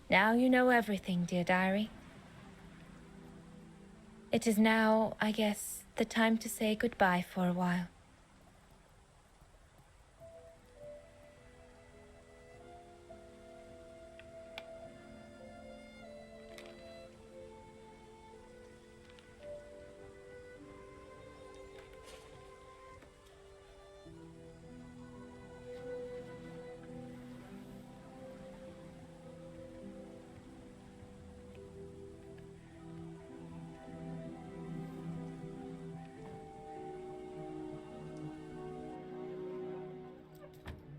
Now you know everything, dear diary. It is now, I guess, the time to say goodbye for a while.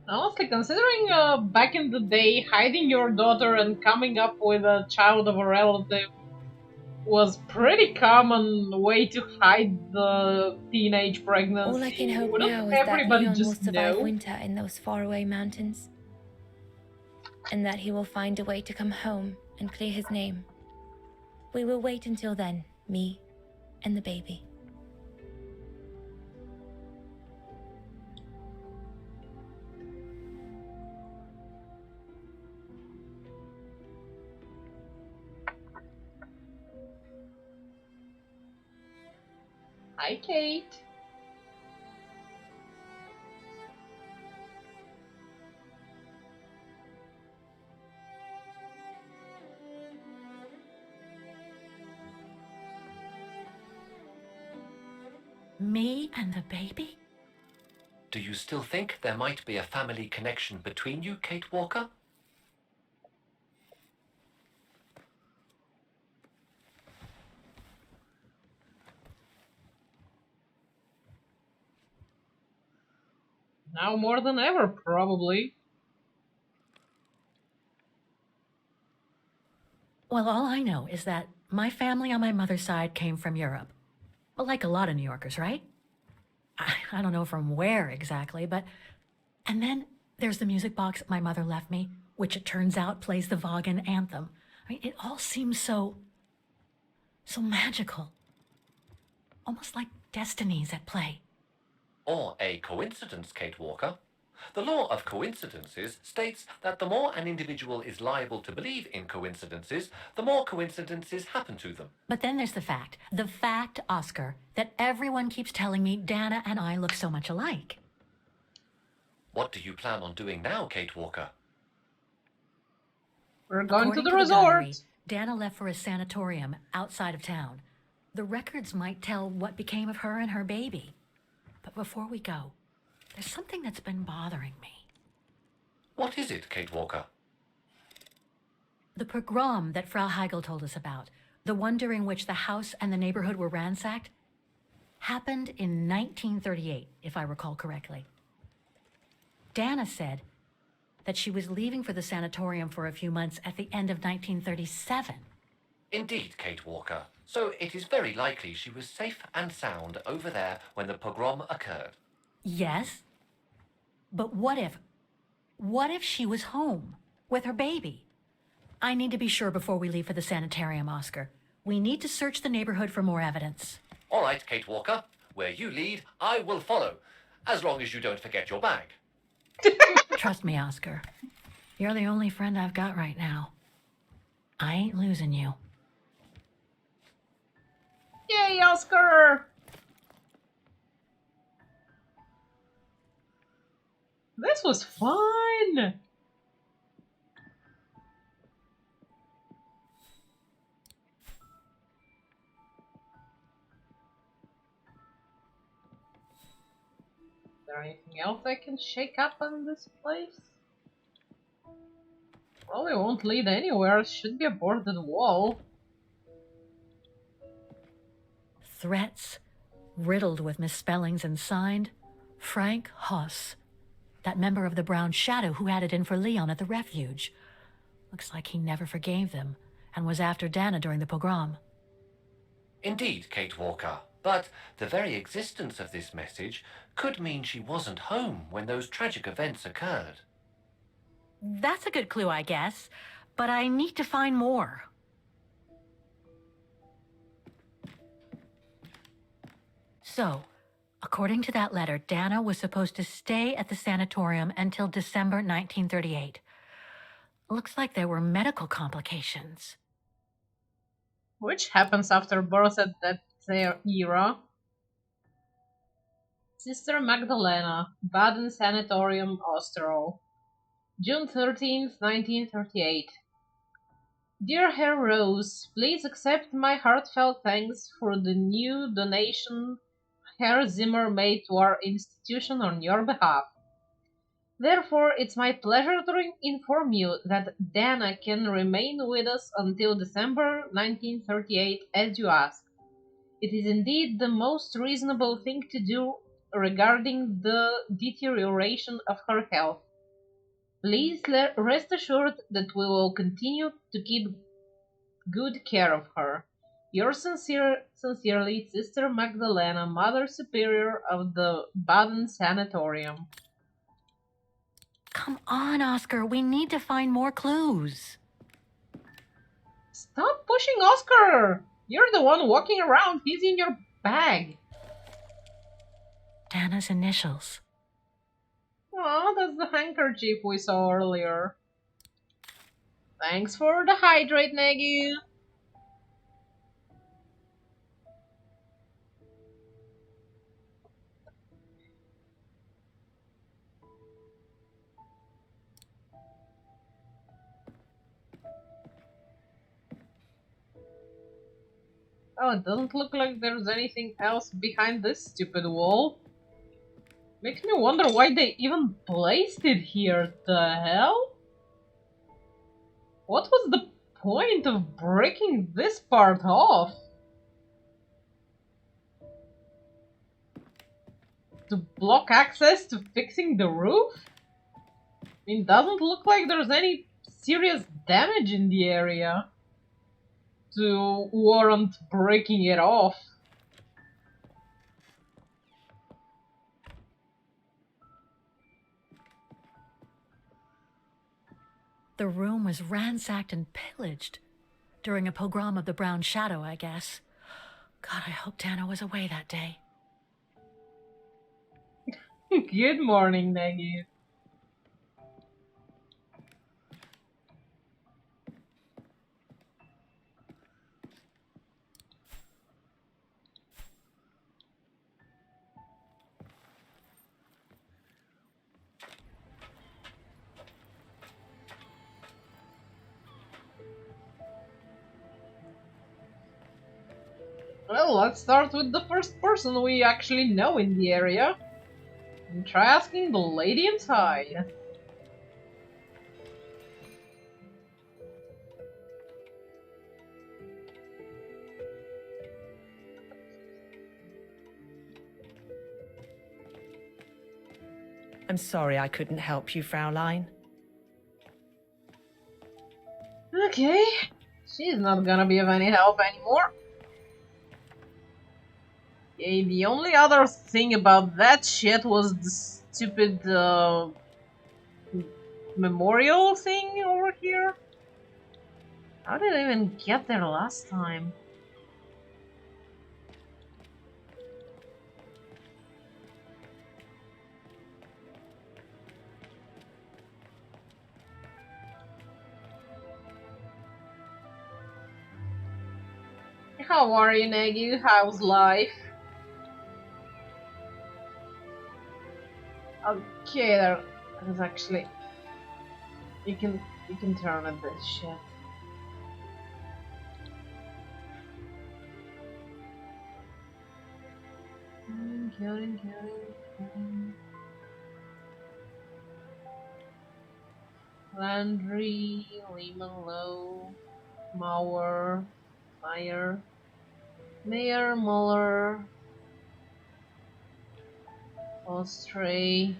Honestly, considering back in the day, hiding your daughter and coming up with a child of a relative was pretty common way to hide the teenage All I can pregnancy. hope Wouldn't now is that everybody Leon will just survive know? winter in those faraway mountains, and that he will find a way to come home and clear his name. We will wait until then, me and the baby. Hi, Kate. Me and the baby? Do you still think there might be a family connection between you, Kate Walker? Now more than ever, probably. Well, all I know is that my family on my mother's side came from Europe. Well, like a lot of New Yorkers, right? I don't know from where exactly, but. And then there's the music box my mother left me, which it turns out plays the Vaughan anthem. I mean, it all seems so magical. Almost like destinies at play. Or a coincidence, Kate Walker? The law of coincidences states that the more an individual is liable to believe in coincidences, the more coincidences happen to them. But then there's the fact, Oscar, that everyone keeps telling me Dana and I look so much alike. What do you plan on doing now, Kate Walker? We're going According to the to resort. diary, Dana left for a sanatorium outside of town. The records might tell what became of her and her baby. But before we go, there's something that's been bothering me. What is it, Kate Walker? The pogrom that Frau Heigl told us about, the one during which the house and the neighborhood were ransacked, happened in 1938, if I recall correctly. Dana said that she was leaving for the sanatorium for a few months at the end of 1937. Indeed, Kate Walker. So it is very likely she was safe and sound over there when the pogrom occurred. Yes, but what if she was home with her baby? I need to be sure before we leave for the sanitarium, Oscar. We need to search the neighborhood for more evidence. All right, Kate Walker. Where you lead, I will follow. As long as you don't forget your bag. Trust me, Oscar. You're the only friend I've got right now. I ain't losing you. Yay, Oscar! This was fun! Is there anything else I can shake up on this place? Probably won't lead anywhere. It should be a boarded wall. Threats, riddled with misspellings and signed Frank Hoss, that member of the Brown Shadow who had it in for Leon at the refuge. Looks like he never forgave them and was after Dana during the pogrom. Indeed, Kate Walker. But the very existence of this message could mean she wasn't home when those tragic events occurred. That's a good clue, I guess, but I need to find more. So, according to that letter, Dana was supposed to stay at the sanatorium until December 1938. Looks like there were medical complications. Which happens after birth at that era. Sister Magdalena, Baden Sanatorium, Osterol. June 13th, 1938. Dear Herr Rose, please accept my heartfelt thanks for the new donation Herr Zimmer made to our institution on your behalf. Therefore, it's my pleasure to inform you that Dana can remain with us until December 1938 as you asked. It is indeed the most reasonable thing to do regarding the deterioration of her health. Please rest assured that we will continue to keep good care of her. Yours sincerely, Sister Magdalena, Mother Superior of the Baden Sanatorium. Come on, Oscar, we need to find more clues. Stop pushing Oscar! You're the one walking around. He's in your bag. Dana's initials. Oh, that's the handkerchief we saw earlier. Thanks for the hydrate, Nagy. Oh, it doesn't look like there's anything else behind this stupid wall. Makes me wonder why they even placed it here. The hell? What was the point of breaking this part off? To block access to fixing the roof? I mean, doesn't look like there's any serious damage in the area to warrant breaking it off. The room was ransacked and pillaged during a pogrom of the Brown Shadow, I guess. God, I hope Dana was away that day. Good morning, Nagy. Well, let's start with the first person we actually know in the area. And try asking the lady inside. I'm sorry I couldn't help you, Fraulein. Okay, she's not gonna be of any help anymore. Okay, the only other thing about that shit was the stupid memorial thing over here. How did I even get there last time? How are you, Nagy? How's life? Okay, There's actually you can turn at this shit. Killing. Landry, Lehman Low, Mauer, Meyer, Mayer, Muller, Ostray.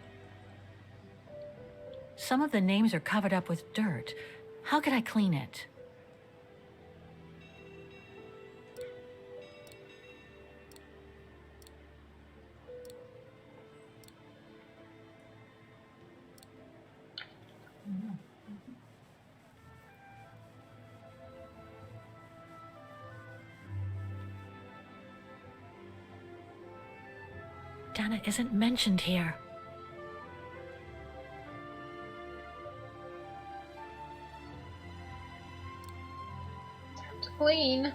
Some of the names are covered up with dirt. How could I clean it? Dana isn't mentioned here. Time to clean.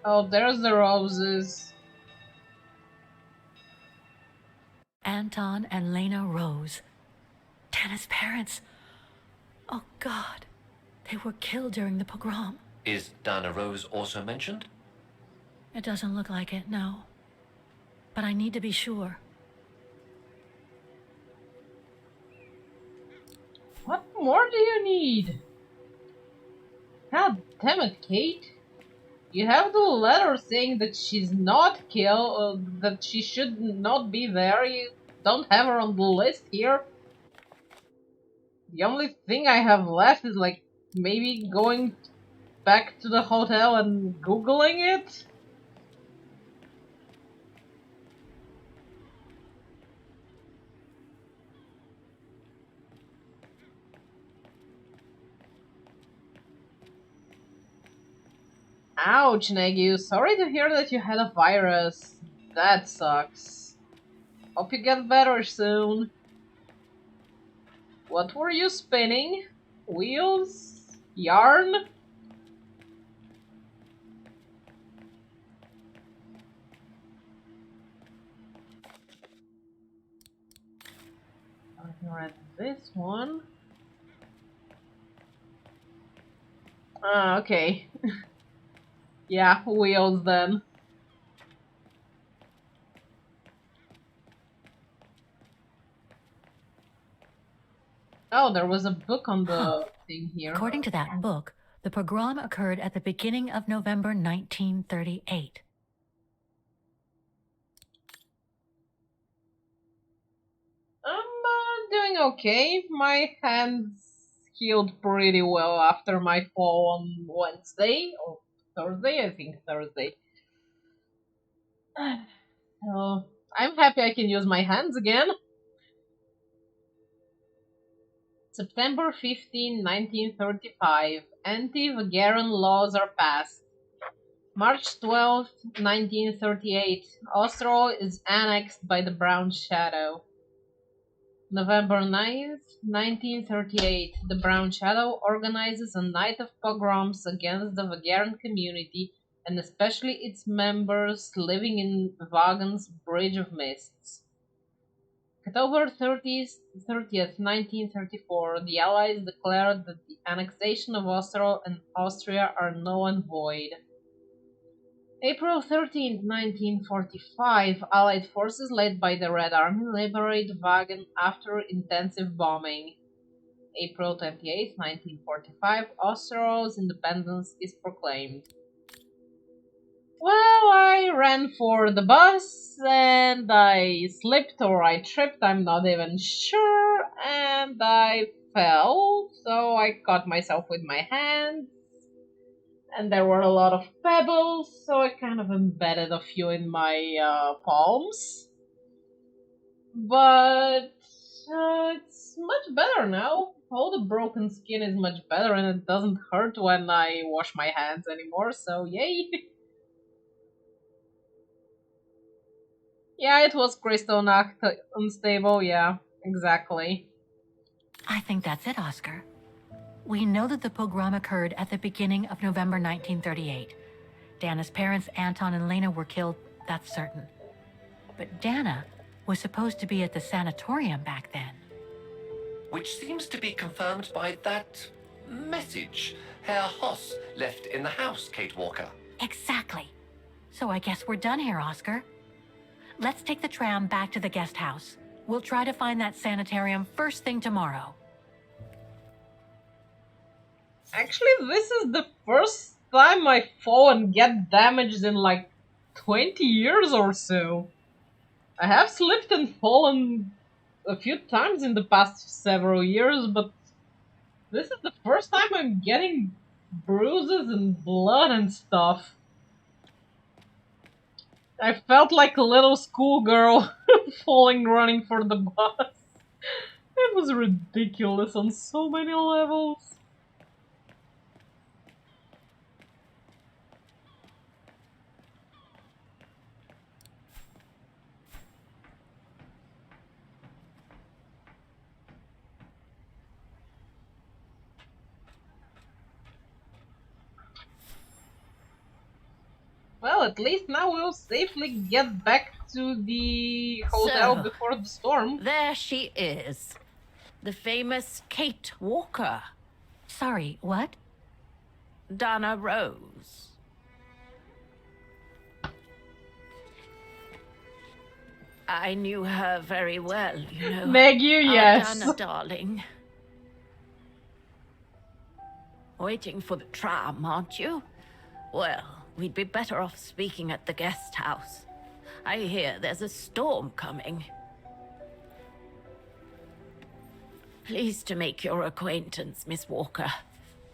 Oh, there's the roses. Anton and Lena Rose. Dana's parents. Oh, God. They were killed during the pogrom. Is Dana Rose also mentioned? It doesn't look like it, no. But I need to be sure. What more do you need? God damn it, Kate. You have the letter saying that she's not killed, that she should not be there. You don't have her on the list here. The only thing I have left is like maybe going back to the hotel and googling it. Ouch, Nagu. Sorry to hear that you had a virus. That sucks. Hope you get better soon. What were you spinning? Wheels? Yarn? I read this one. Ah, okay. Yeah, wheels then. Oh, there was a book on the thing here. According to that book, the pogrom occurred at the beginning of November 1938. I'm doing okay. My hands healed pretty well after my fall on Wednesday or Thursday. I think Thursday. So I'm happy I can use my hands again. September 15, 1935. Anti-Vagaran laws are passed. March 12, 1938. Ostrow is annexed by the Brown Shadow. November 9th, 1938. The Brown Shadow organizes a night of pogroms against the Vagaran community and especially its members living in Vagan's Bridge of Mists. October 30th, 1934, the Allies declared that the annexation of Ostrow and Austria are null and void. April 13, 1945, Allied forces led by the Red Army liberate Wagen after intensive bombing. April 28, 1945, Ostrow's independence is proclaimed. Well, I ran for the bus and I slipped or I tripped, I'm not even sure, and I fell, so I caught myself with my hands, and there were a lot of pebbles, so I kind of embedded a few in my palms. But it's much better now. All the broken skin is much better and it doesn't hurt when I wash my hands anymore, so yay! Yeah, it was Kristallnacht unstable, yeah, exactly. I think that's it, Oscar. We know that the pogrom occurred at the beginning of November 1938. Dana's parents, Anton and Lena, were killed, that's certain. But Dana was supposed to be at the sanatorium back then. Which seems to be confirmed by that message Herr Hoss left in the house, Kate Walker. Exactly. So I guess we're done here, Oscar. Let's take the tram back to the guest house. We'll try to find that sanitarium first thing tomorrow. Actually, this is the first time I fall and get damaged in like 20 years or so. I have slipped and fallen a few times in the past several years, but this is the first time I'm getting bruises and blood and stuff. I felt like a little schoolgirl falling running for the bus. It was ridiculous on so many levels. Well, at least now we'll safely get back to the hotel So, before the storm. There she is. The famous Kate Walker. Sorry, what? Dana Rose. I knew her very well, you know. Meg, you, yes. Dana, darling. Waiting for the tram, aren't you? Well, we'd be better off speaking at the guest house. I hear there's a storm coming. Pleased to make your acquaintance, Miss Walker.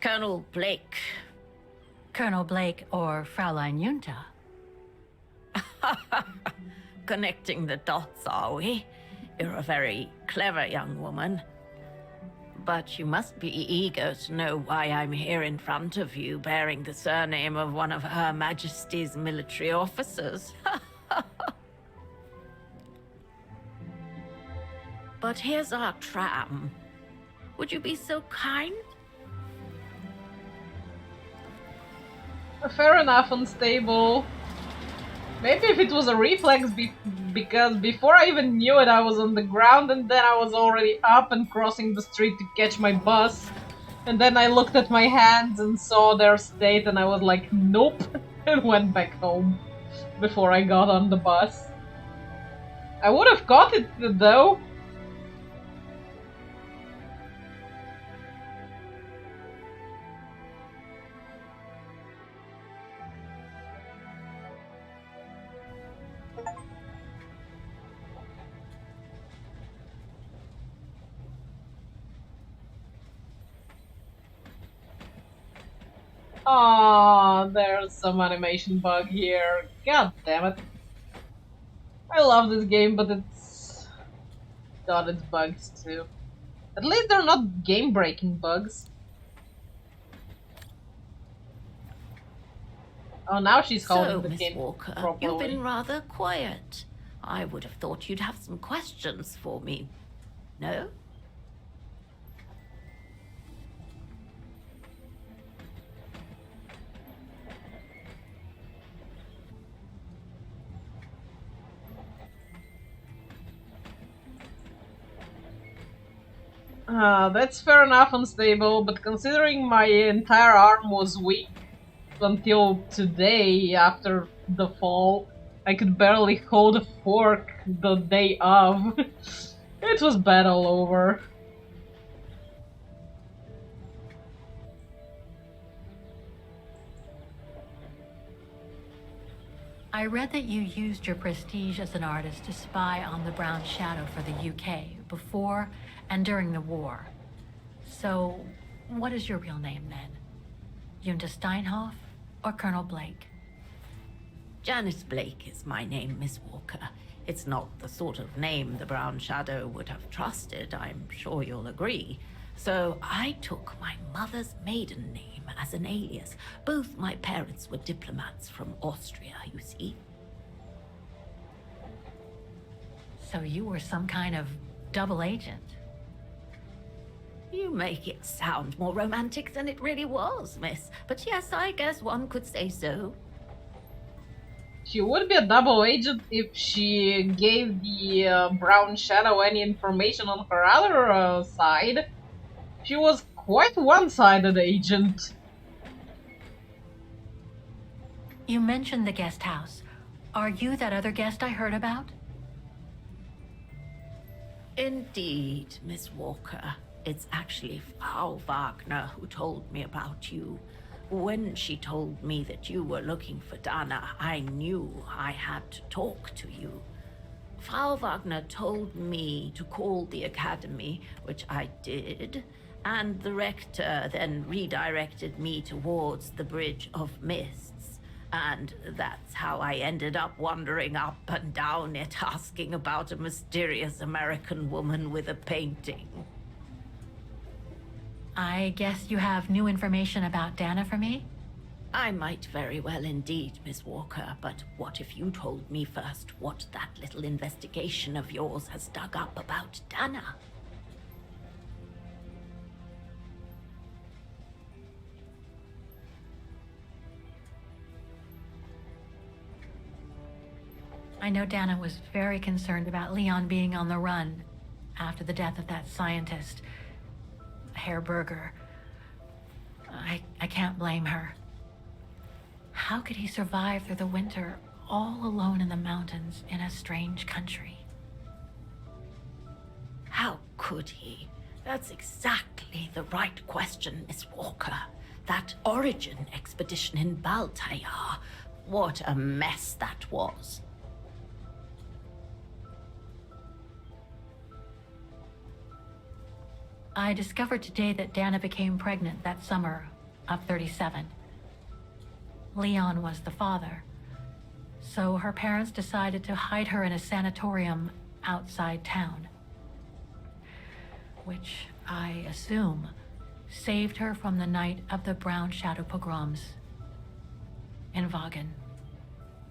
Colonel Blake. Colonel Blake or Fraulein Junta? Connecting the dots, are we? You're a very clever young woman. But you must be eager to know why I'm here in front of you, bearing the surname of one of Her Majesty's military officers. But here's our tram. Would you be so kind? Fair enough, unstable. Maybe if it was a reflex, because before I even knew it, I was on the ground, and then I was already up and crossing the street to catch my bus. And then I looked at my hands and saw their state, and I was like, nope, and went back home before I got on the bus. I would have caught it, though. Aww, there's some animation bug here. God damn it. I love this game, but it's got its bugs too. At least they're not game-breaking bugs. Oh, now she's holding So, the Miss game Walker, properly. you've been rather quiet. I would have thought you'd have some questions for me. No? That's fair enough, unstable, but considering my entire arm was weak until today after the fall, I could barely hold a fork the day of. It was bad all over. I read that you used your prestige as an artist to spy on the Brown Shadow for the UK before and during the war. So, what is your real name then? Junta Steinhoff or Colonel Blake? Janice Blake is my name, Miss Walker. It's not the sort of name the Brown Shadow would have trusted, I'm sure you'll agree. So I took my mother's maiden name as an alias. Both my parents were diplomats from Austria, you see. So you were some kind of double agent. You make it sound more romantic than it really was, miss. But yes, I guess one could say so. She would be a double agent if she gave the Brown Shadow any information on her other side. She was quite one-sided agent. You mentioned the guest house. Are you that other guest I heard about? Indeed, Miss Walker. It's actually Frau Wagner who told me about you. When she told me that you were looking for Dana, I knew I had to talk to you. Frau Wagner told me to call the academy, which I did, and the rector then redirected me towards the Bridge of Mists. And that's how I ended up wandering up and down it, asking about a mysterious American woman with a painting. I guess you have new information about Dana for me? I might very well indeed, Miss Walker, but what if you told me first what that little investigation of yours has dug up about Dana? I know Dana was very concerned about Leon being on the run after the death of that scientist, Herr Berger. I can't blame her. How could he survive through the winter all alone in the mountains in a strange country? How could he? That's exactly the right question, Miss Walker. That origin expedition in Baltayar, what a mess that was. I discovered today that Dana became pregnant that summer of 37. Leon was the father. So her parents decided to hide her in a sanatorium outside town, which I assume saved her from the night of the Brown Shadow pogroms in Vagen.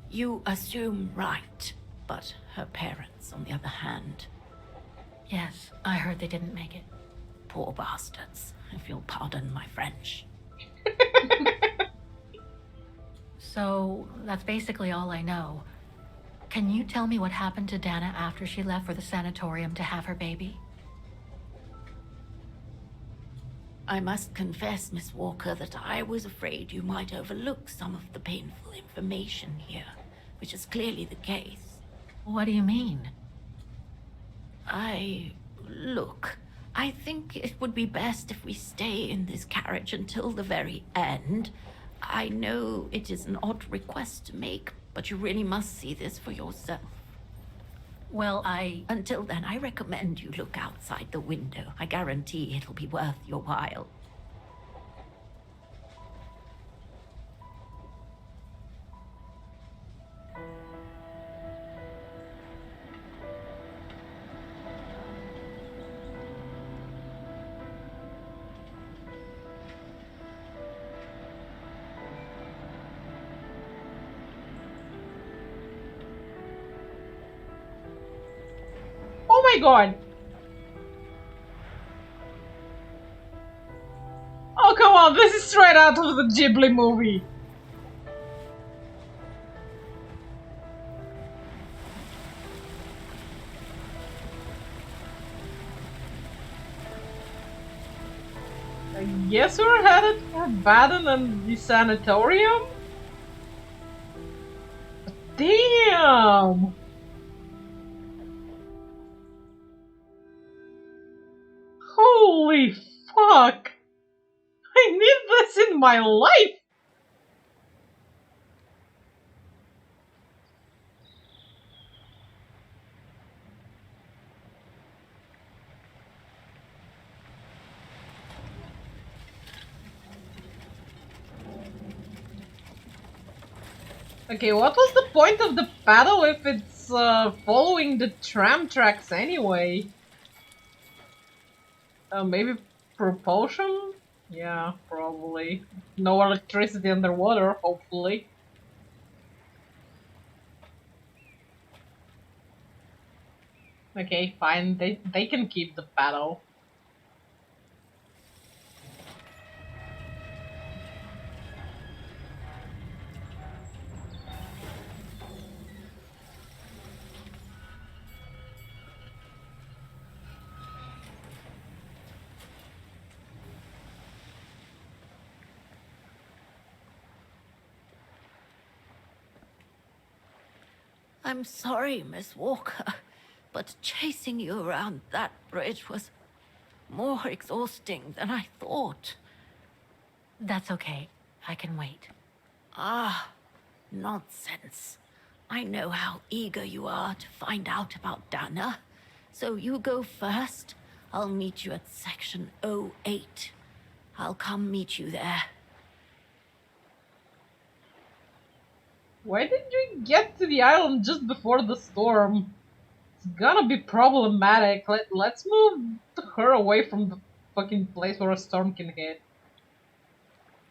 You assume right, but her parents, on the other hand... Yes, I heard they didn't make it. Poor bastards, if you'll pardon my French. So, that's basically all I know. Can you tell me what happened to Dana after she left for the sanatorium to have her baby? I must confess, Miss Walker, that I was afraid you might overlook some of the painful information here, which is clearly the case. What do you mean? Look, I think it would be best if we stay in this carriage until the very end. I know it is an odd request to make, but you really must see this for yourself. Well, Until then, I recommend you look outside the window. I guarantee it'll be worth your while. Oh my god! Oh come on, this is straight out of the Ghibli movie! I guess we're headed for Baden and the sanatorium? Damn! Holy fuck! I need this in my life! Okay, what was the point of the paddle if it's following the tram tracks anyway? Maybe propulsion? Yeah, probably. No electricity underwater, hopefully. Okay, fine. They can keep the paddle. I'm sorry, Miss Walker, but chasing you around that bridge was more exhausting than I thought. That's okay. I can wait. Ah, nonsense. I know how eager you are to find out about Dana. So you go first. I'll meet you at section O8. I'll come meet you there. Why did you get to the island just before the storm? It's gonna be problematic. Let's move her away from the fucking place where a storm can hit.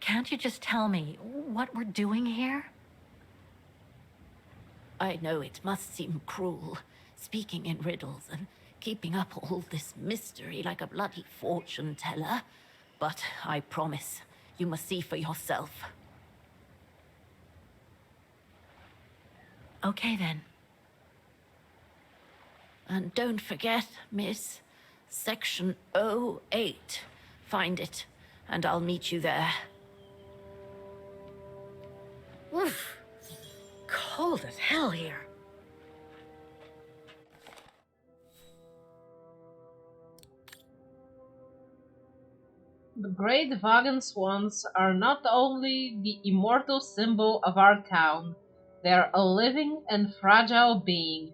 Can't you just tell me what we're doing here? I know it must seem cruel, speaking in riddles and keeping up all this mystery like a bloody fortune teller, but I promise you must see for yourself. Okay then. And don't forget, miss, section O8. Find it, and I'll meet you there. Oof. Cold as hell here. The great Vagan swans are not only the immortal symbol of our town, they are a living and fragile being.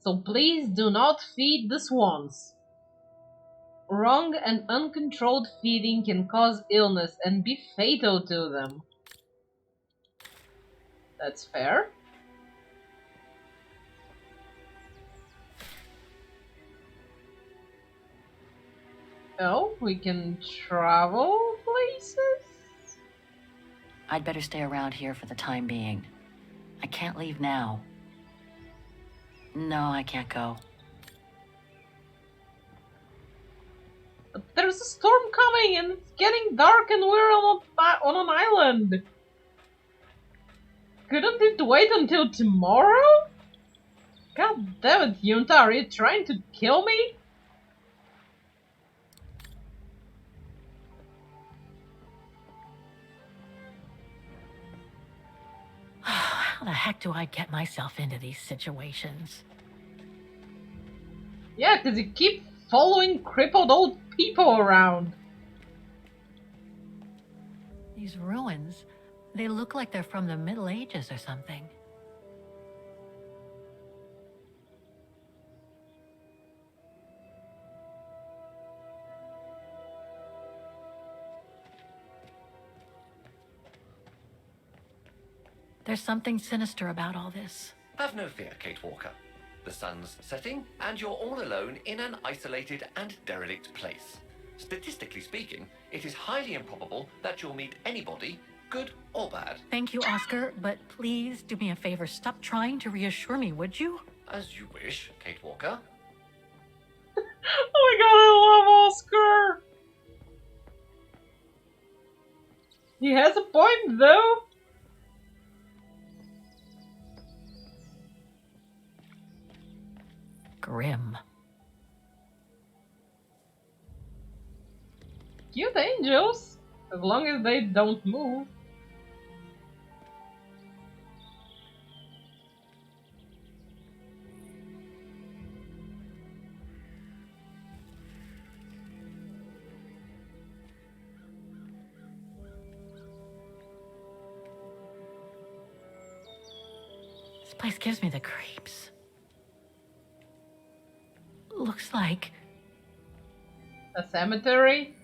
So please do not feed the swans. Wrong and uncontrolled feeding can cause illness and be fatal to them. That's fair. Oh, we can travel places? I'd better stay around here for the time being. I can't leave now. No, I can't go. But there's a storm coming and it's getting dark and we're on an island. Couldn't it wait until tomorrow? God damn it, Yunta, are you trying to kill me? How the heck do I get myself into these situations? Yeah, because you keep following crippled old people around. These ruins, they look like they're from the Middle Ages or something. There's something sinister about all this. Have no fear, Kate Walker. The sun's setting, and you're all alone in an isolated and derelict place. Statistically speaking, it is highly improbable that you'll meet anybody, good or bad. Thank you, Oscar, but please do me a favor. Stop trying to reassure me, would you? As you wish, Kate Walker. Oh my god, I love Oscar! He has a point, though. Grim. Cute angels, as long as they don't move. This place gives me the creeps. Looks like... A cemetery?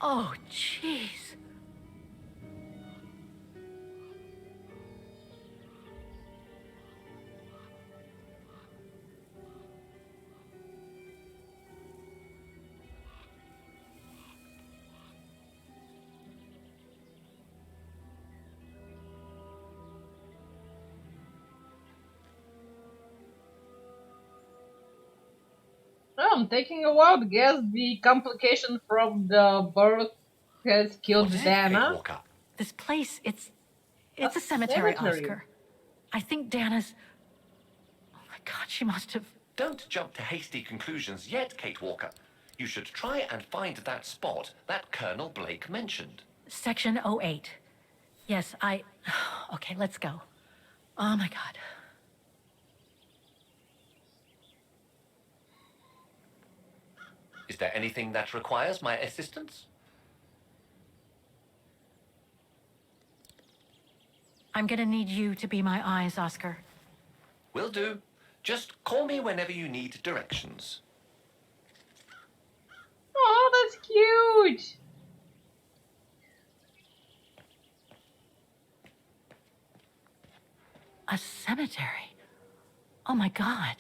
Oh, jeez. Oh, I'm taking a wild guess the complication from the birth has killed What is it, Dana. Kate Walker? This place, it's a cemetery, Oscar. I think Dana's... Oh my god, she must have... Don't jump to hasty conclusions yet, Kate Walker. You should try and find that spot that Colonel Blake mentioned. Section O8. Yes, Okay, let's go. Oh my god. Is there anything that requires my assistance? I'm gonna need you to be my eyes, Oscar. Will do. Just call me whenever you need directions. Oh, that's cute! A cemetery? Oh my god.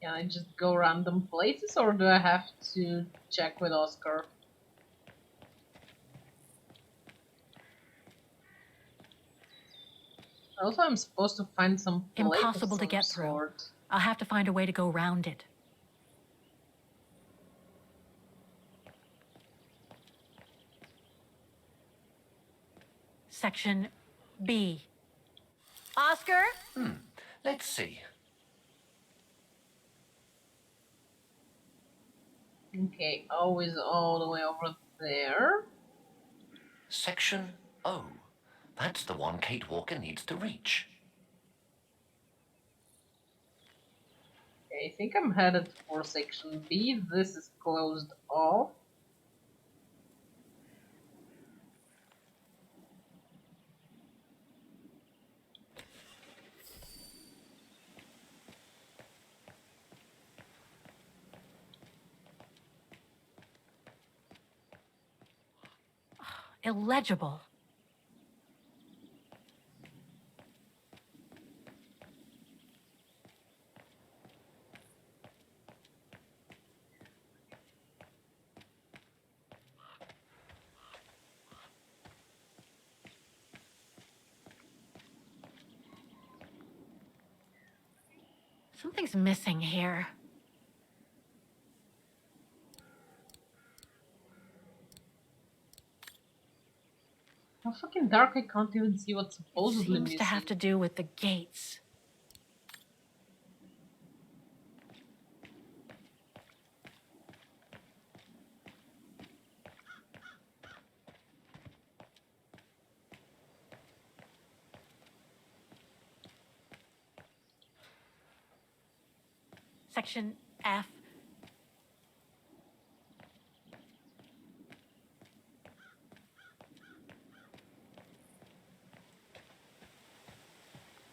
Can I just go random places or do I have to check with Oscar? Also, I'm supposed to find some plate Impossible of to some get through. sort. I'll have to find a way to go round it. Section B. Oscar? Let's see. Okay, O is all the way over there. Section O. That's the one Kate Walker needs to reach. Okay, I think I'm headed for section B. This is closed off. Illegible. Something's missing here. How fucking dark I can't even see what's It supposedly seems missing. to have to do with the gates. Section F.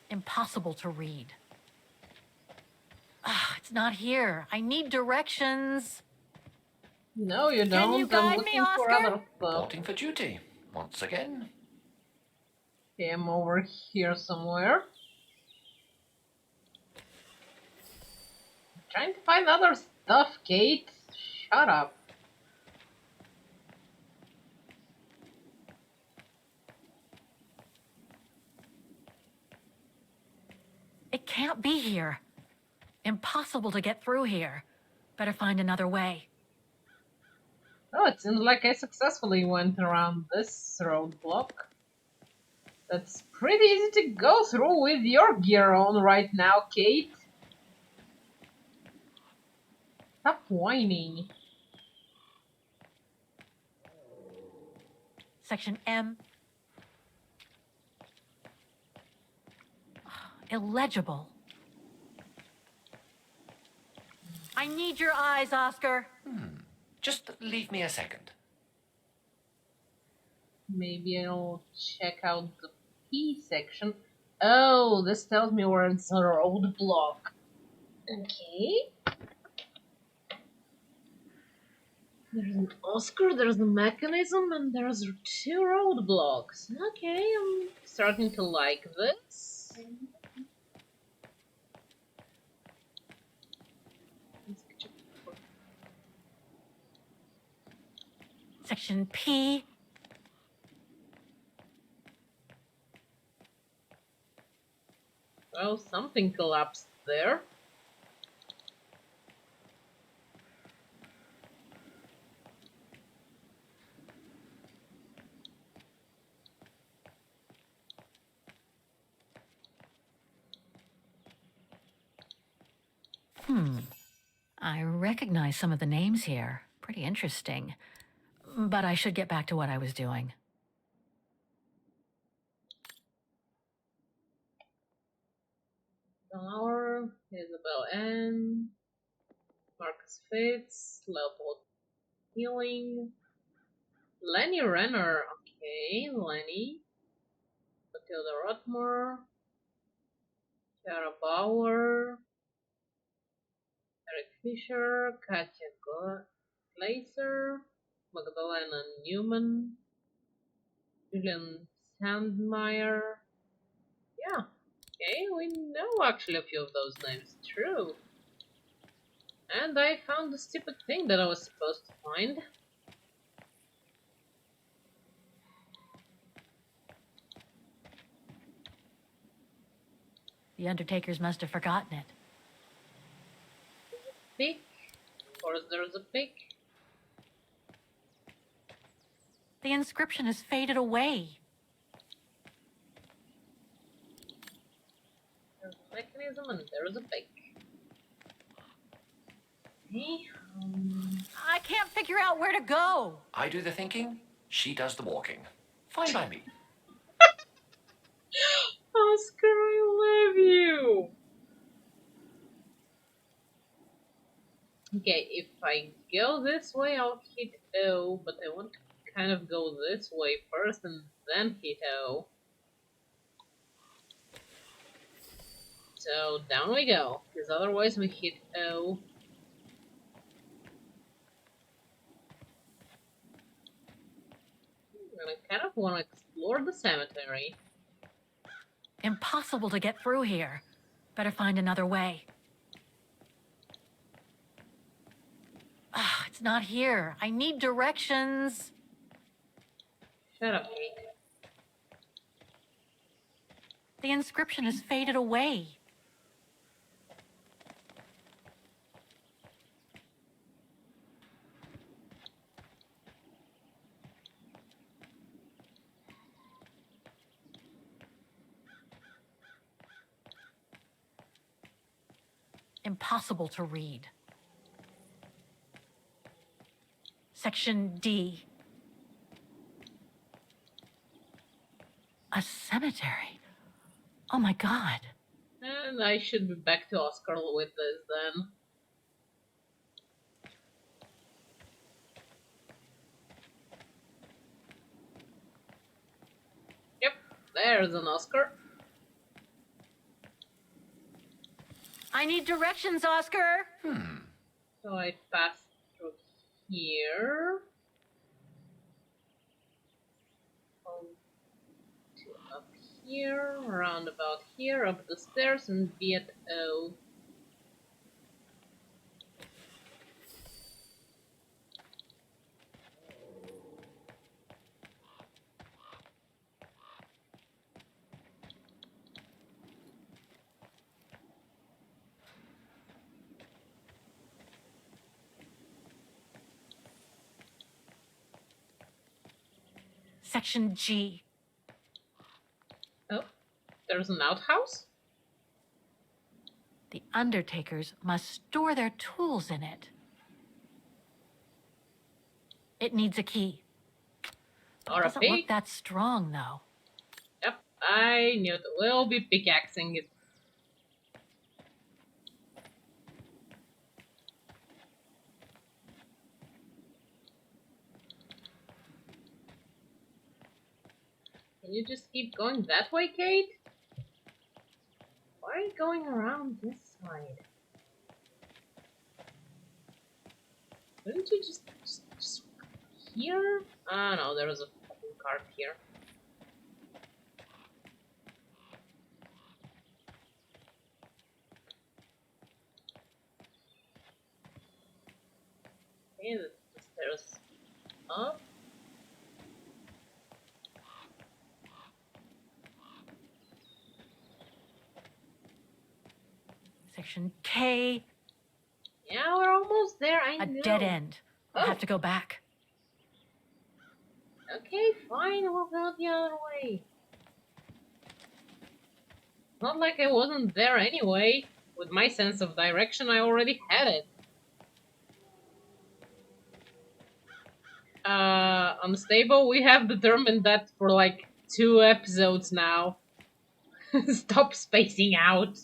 Impossible to read. Ah, it's not here. I need directions. No, you don't. Can you guide I'm me, looking for Oscar? other stuff. Reporting for duty. Once again. Okay, I'm over here somewhere. I'm trying to find other stuff, Kate. Shut up. It can't be here. Impossible to get through here. Better find another way. Oh, it seems like I successfully went around this roadblock. That's pretty easy to go through with your gear on right now, Kate. Stop whining. Section M. Illegible. I need your eyes, Oscar. Just leave me a second. Maybe I'll check out the P section. Oh, this tells me where it's a roadblock. Okay. There's an Oscar, there's a mechanism, and there's 2 roadblocks. Okay, I'm starting to like this. Section P. Well, something collapsed there. I recognize some of the names here. Pretty interesting. But I should get back to what I was doing. N. Marcus Fitz. Leopold Healing. Lenny Renner. Okay, Lenny. Matilda Rotmore. Sarah Bauer. Eric Fisher. Katja Glaser. Magdalena Newman. Julian Sandmeyer. Yeah. Okay, we know actually a few of those names. True. And I found the stupid thing that I was supposed to find. The Undertakers must have forgotten it. Pick. Of course there's a pick. The inscription has faded away. There's a mechanism and there's a pick. Okay, I can't figure out where to go. I do the thinking, she does the walking. Fine by me. Oscar, I love you! Okay, if I go this way, I'll hit O, but I want to kind of go this way first and then hit O. So down we go, because otherwise we hit O. And I kind of want to explore the cemetery. Impossible to get through here. Better find another way. Ah, it's not here. I need directions. Shut up, Kate. The inscription has faded away. Impossible to read. Section D. A cemetery. Oh my god. And I should be back to Oscar with this then. Yep, there's an Oscar. I need directions, Oscar. So I passed through here. To up here, around about here, up the stairs, and be at O. Section G. Oh, there's an outhouse? The Undertakers must store their tools in it. It needs a key. Or It a doesn't look pick? that strong, though. Yep, I knew it. We'll be pickaxing it. Can you just keep going that way, Kate? Why are you going around this side? Couldn't you just here? Ah, no, there was a fucking cart here. Okay, the stairs up. Section K. Yeah, we're almost there, I A know. dead end. We'll Oh. have to go back. Okay, fine, we'll go the other way. Not like I wasn't there anyway. With my sense of direction, I already had it. Unstable, we have determined that for like 2 episodes now. Stop spacing out.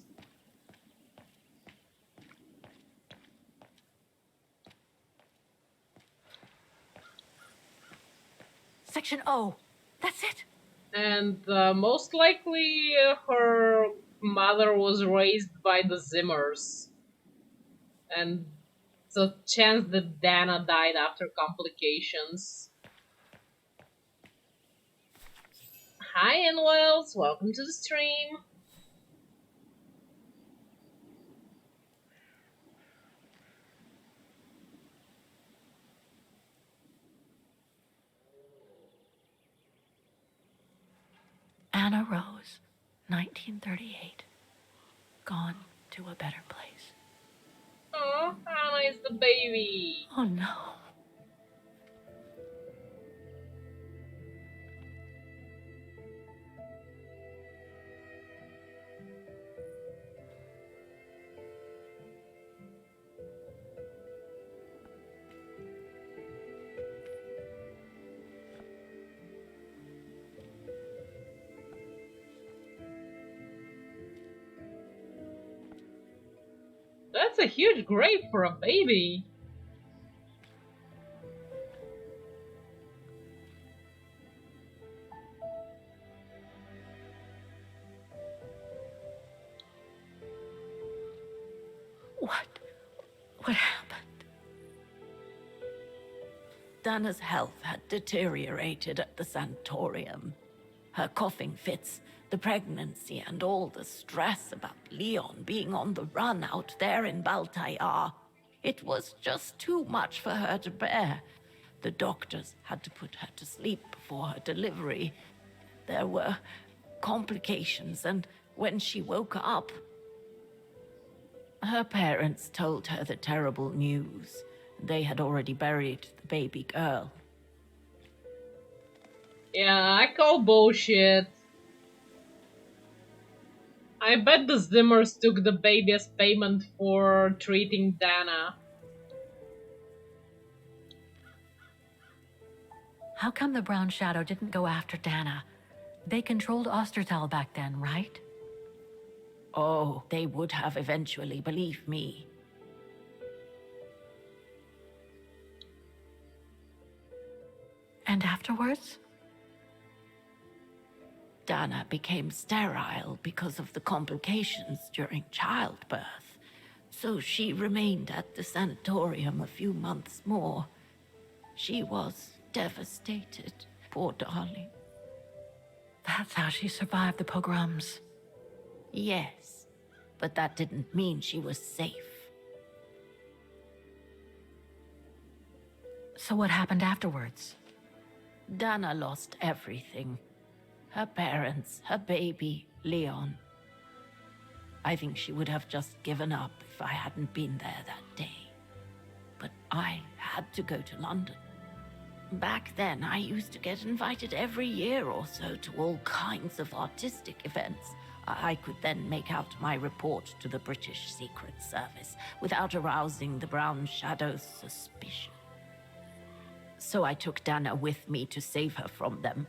Section O. That's it. And most likely her mother was raised by the Zimmers. And it's a chance that Dana died after complications. Hi, and Wells, welcome to the stream. Anna Rose, 1938. Gone to a better place. Oh, Anna is the baby. Oh no. That's a huge grave for a baby. What happened? Dana's health had deteriorated at the sanatorium. Her coughing fits, the pregnancy, and all the stress about Leon being on the run out there in Baltayar. It was just too much for her to bear. The doctors had to put her to sleep before her delivery. There were complications, and when she woke up, her parents told her the terrible news. They had already buried the baby girl. Yeah, I call bullshit. I bet the Zimmers took the baby as payment for treating Dana. How come the Brown Shadow didn't go after Dana? They controlled Ostertal back then, right? Oh, they would have eventually, believe me. And afterwards? Dana became sterile because of the complications during childbirth. So she remained at the sanatorium a few months more. She was devastated, poor darling. That's how she survived the pogroms. Yes, but that didn't mean she was safe. So what happened afterwards? Dana lost everything. Her parents, her baby, Leon. I think she would have just given up if I hadn't been there that day. But I had to go to London. Back then, I used to get invited every year or so to all kinds of artistic events. I could then make out my report to the British Secret Service without arousing the Brown Shadow's suspicion. So I took Dana with me to save her from them.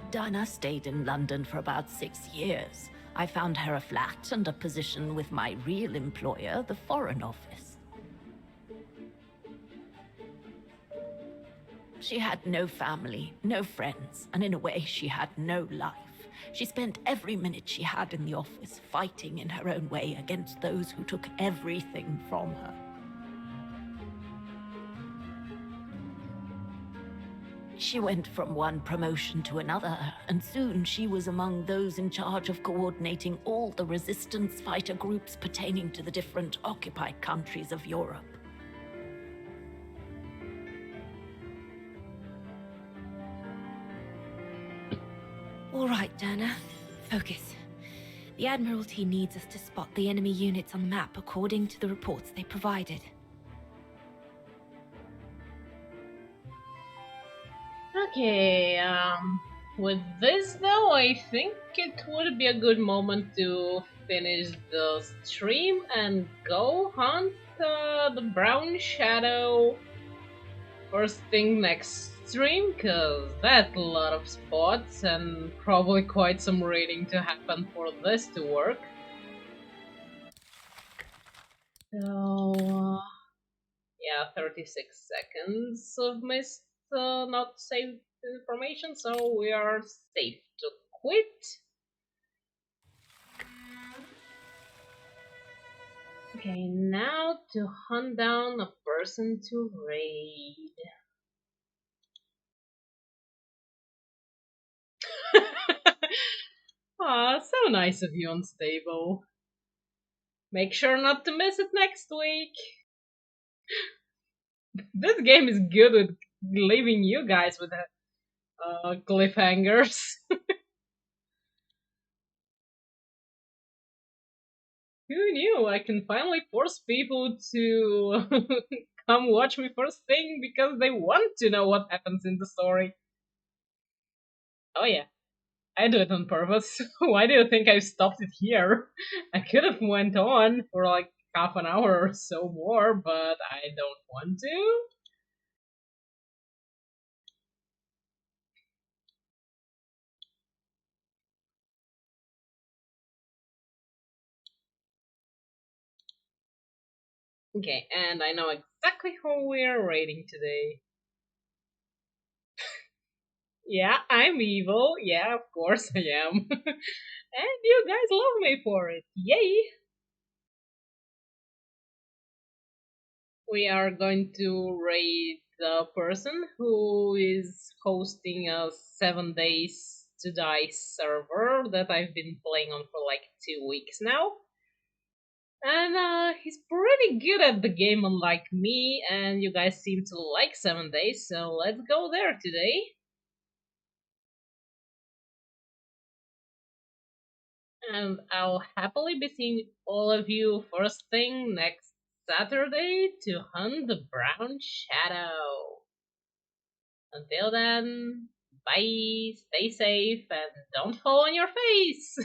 Dana stayed in London for about 6 years. I found her a flat and a position with my real employer, the Foreign Office. She had no family, no friends, and in a way she had no life. She spent every minute she had in the office fighting in her own way against those who took everything from her. She went from one promotion to another, and soon she was among those in charge of coordinating all the resistance fighter groups pertaining to the different occupied countries of Europe. All right, Dana. Focus. The Admiralty needs us to spot the enemy units on the map according to the reports they provided. Okay, With this, though, I think it would be a good moment to finish the stream and go hunt the brown shadow first thing next stream, cause that's a lot of spots and probably quite some reading to happen for this to work. So, yeah, 36 seconds of missed not saved information, so we are safe to quit. Okay, now to hunt down a person to raid. Aw, so nice of you, Unstable. Make sure not to miss it next week. This game is good with leaving you guys with cliffhangers. Who knew? I can finally force people to come watch me first thing because they want to know what happens in the story. Oh yeah, I do it on purpose. Why do you think I stopped it here? I could have went on for like half an hour or so more, but I don't want to. Okay, and I know exactly who we're raiding today. Yeah, I'm evil. Yeah, of course I am. And you guys love me for it. Yay! We are going to raid the person who is hosting a 7 days to die server that I've been playing on for like 2 weeks now. And he's pretty good at the game, unlike me, and you guys seem to like 7 days, so let's go there today. And I'll happily be seeing all of you first thing next Saturday to hunt the brown shadow. Until then, bye, stay safe, and don't fall on your face!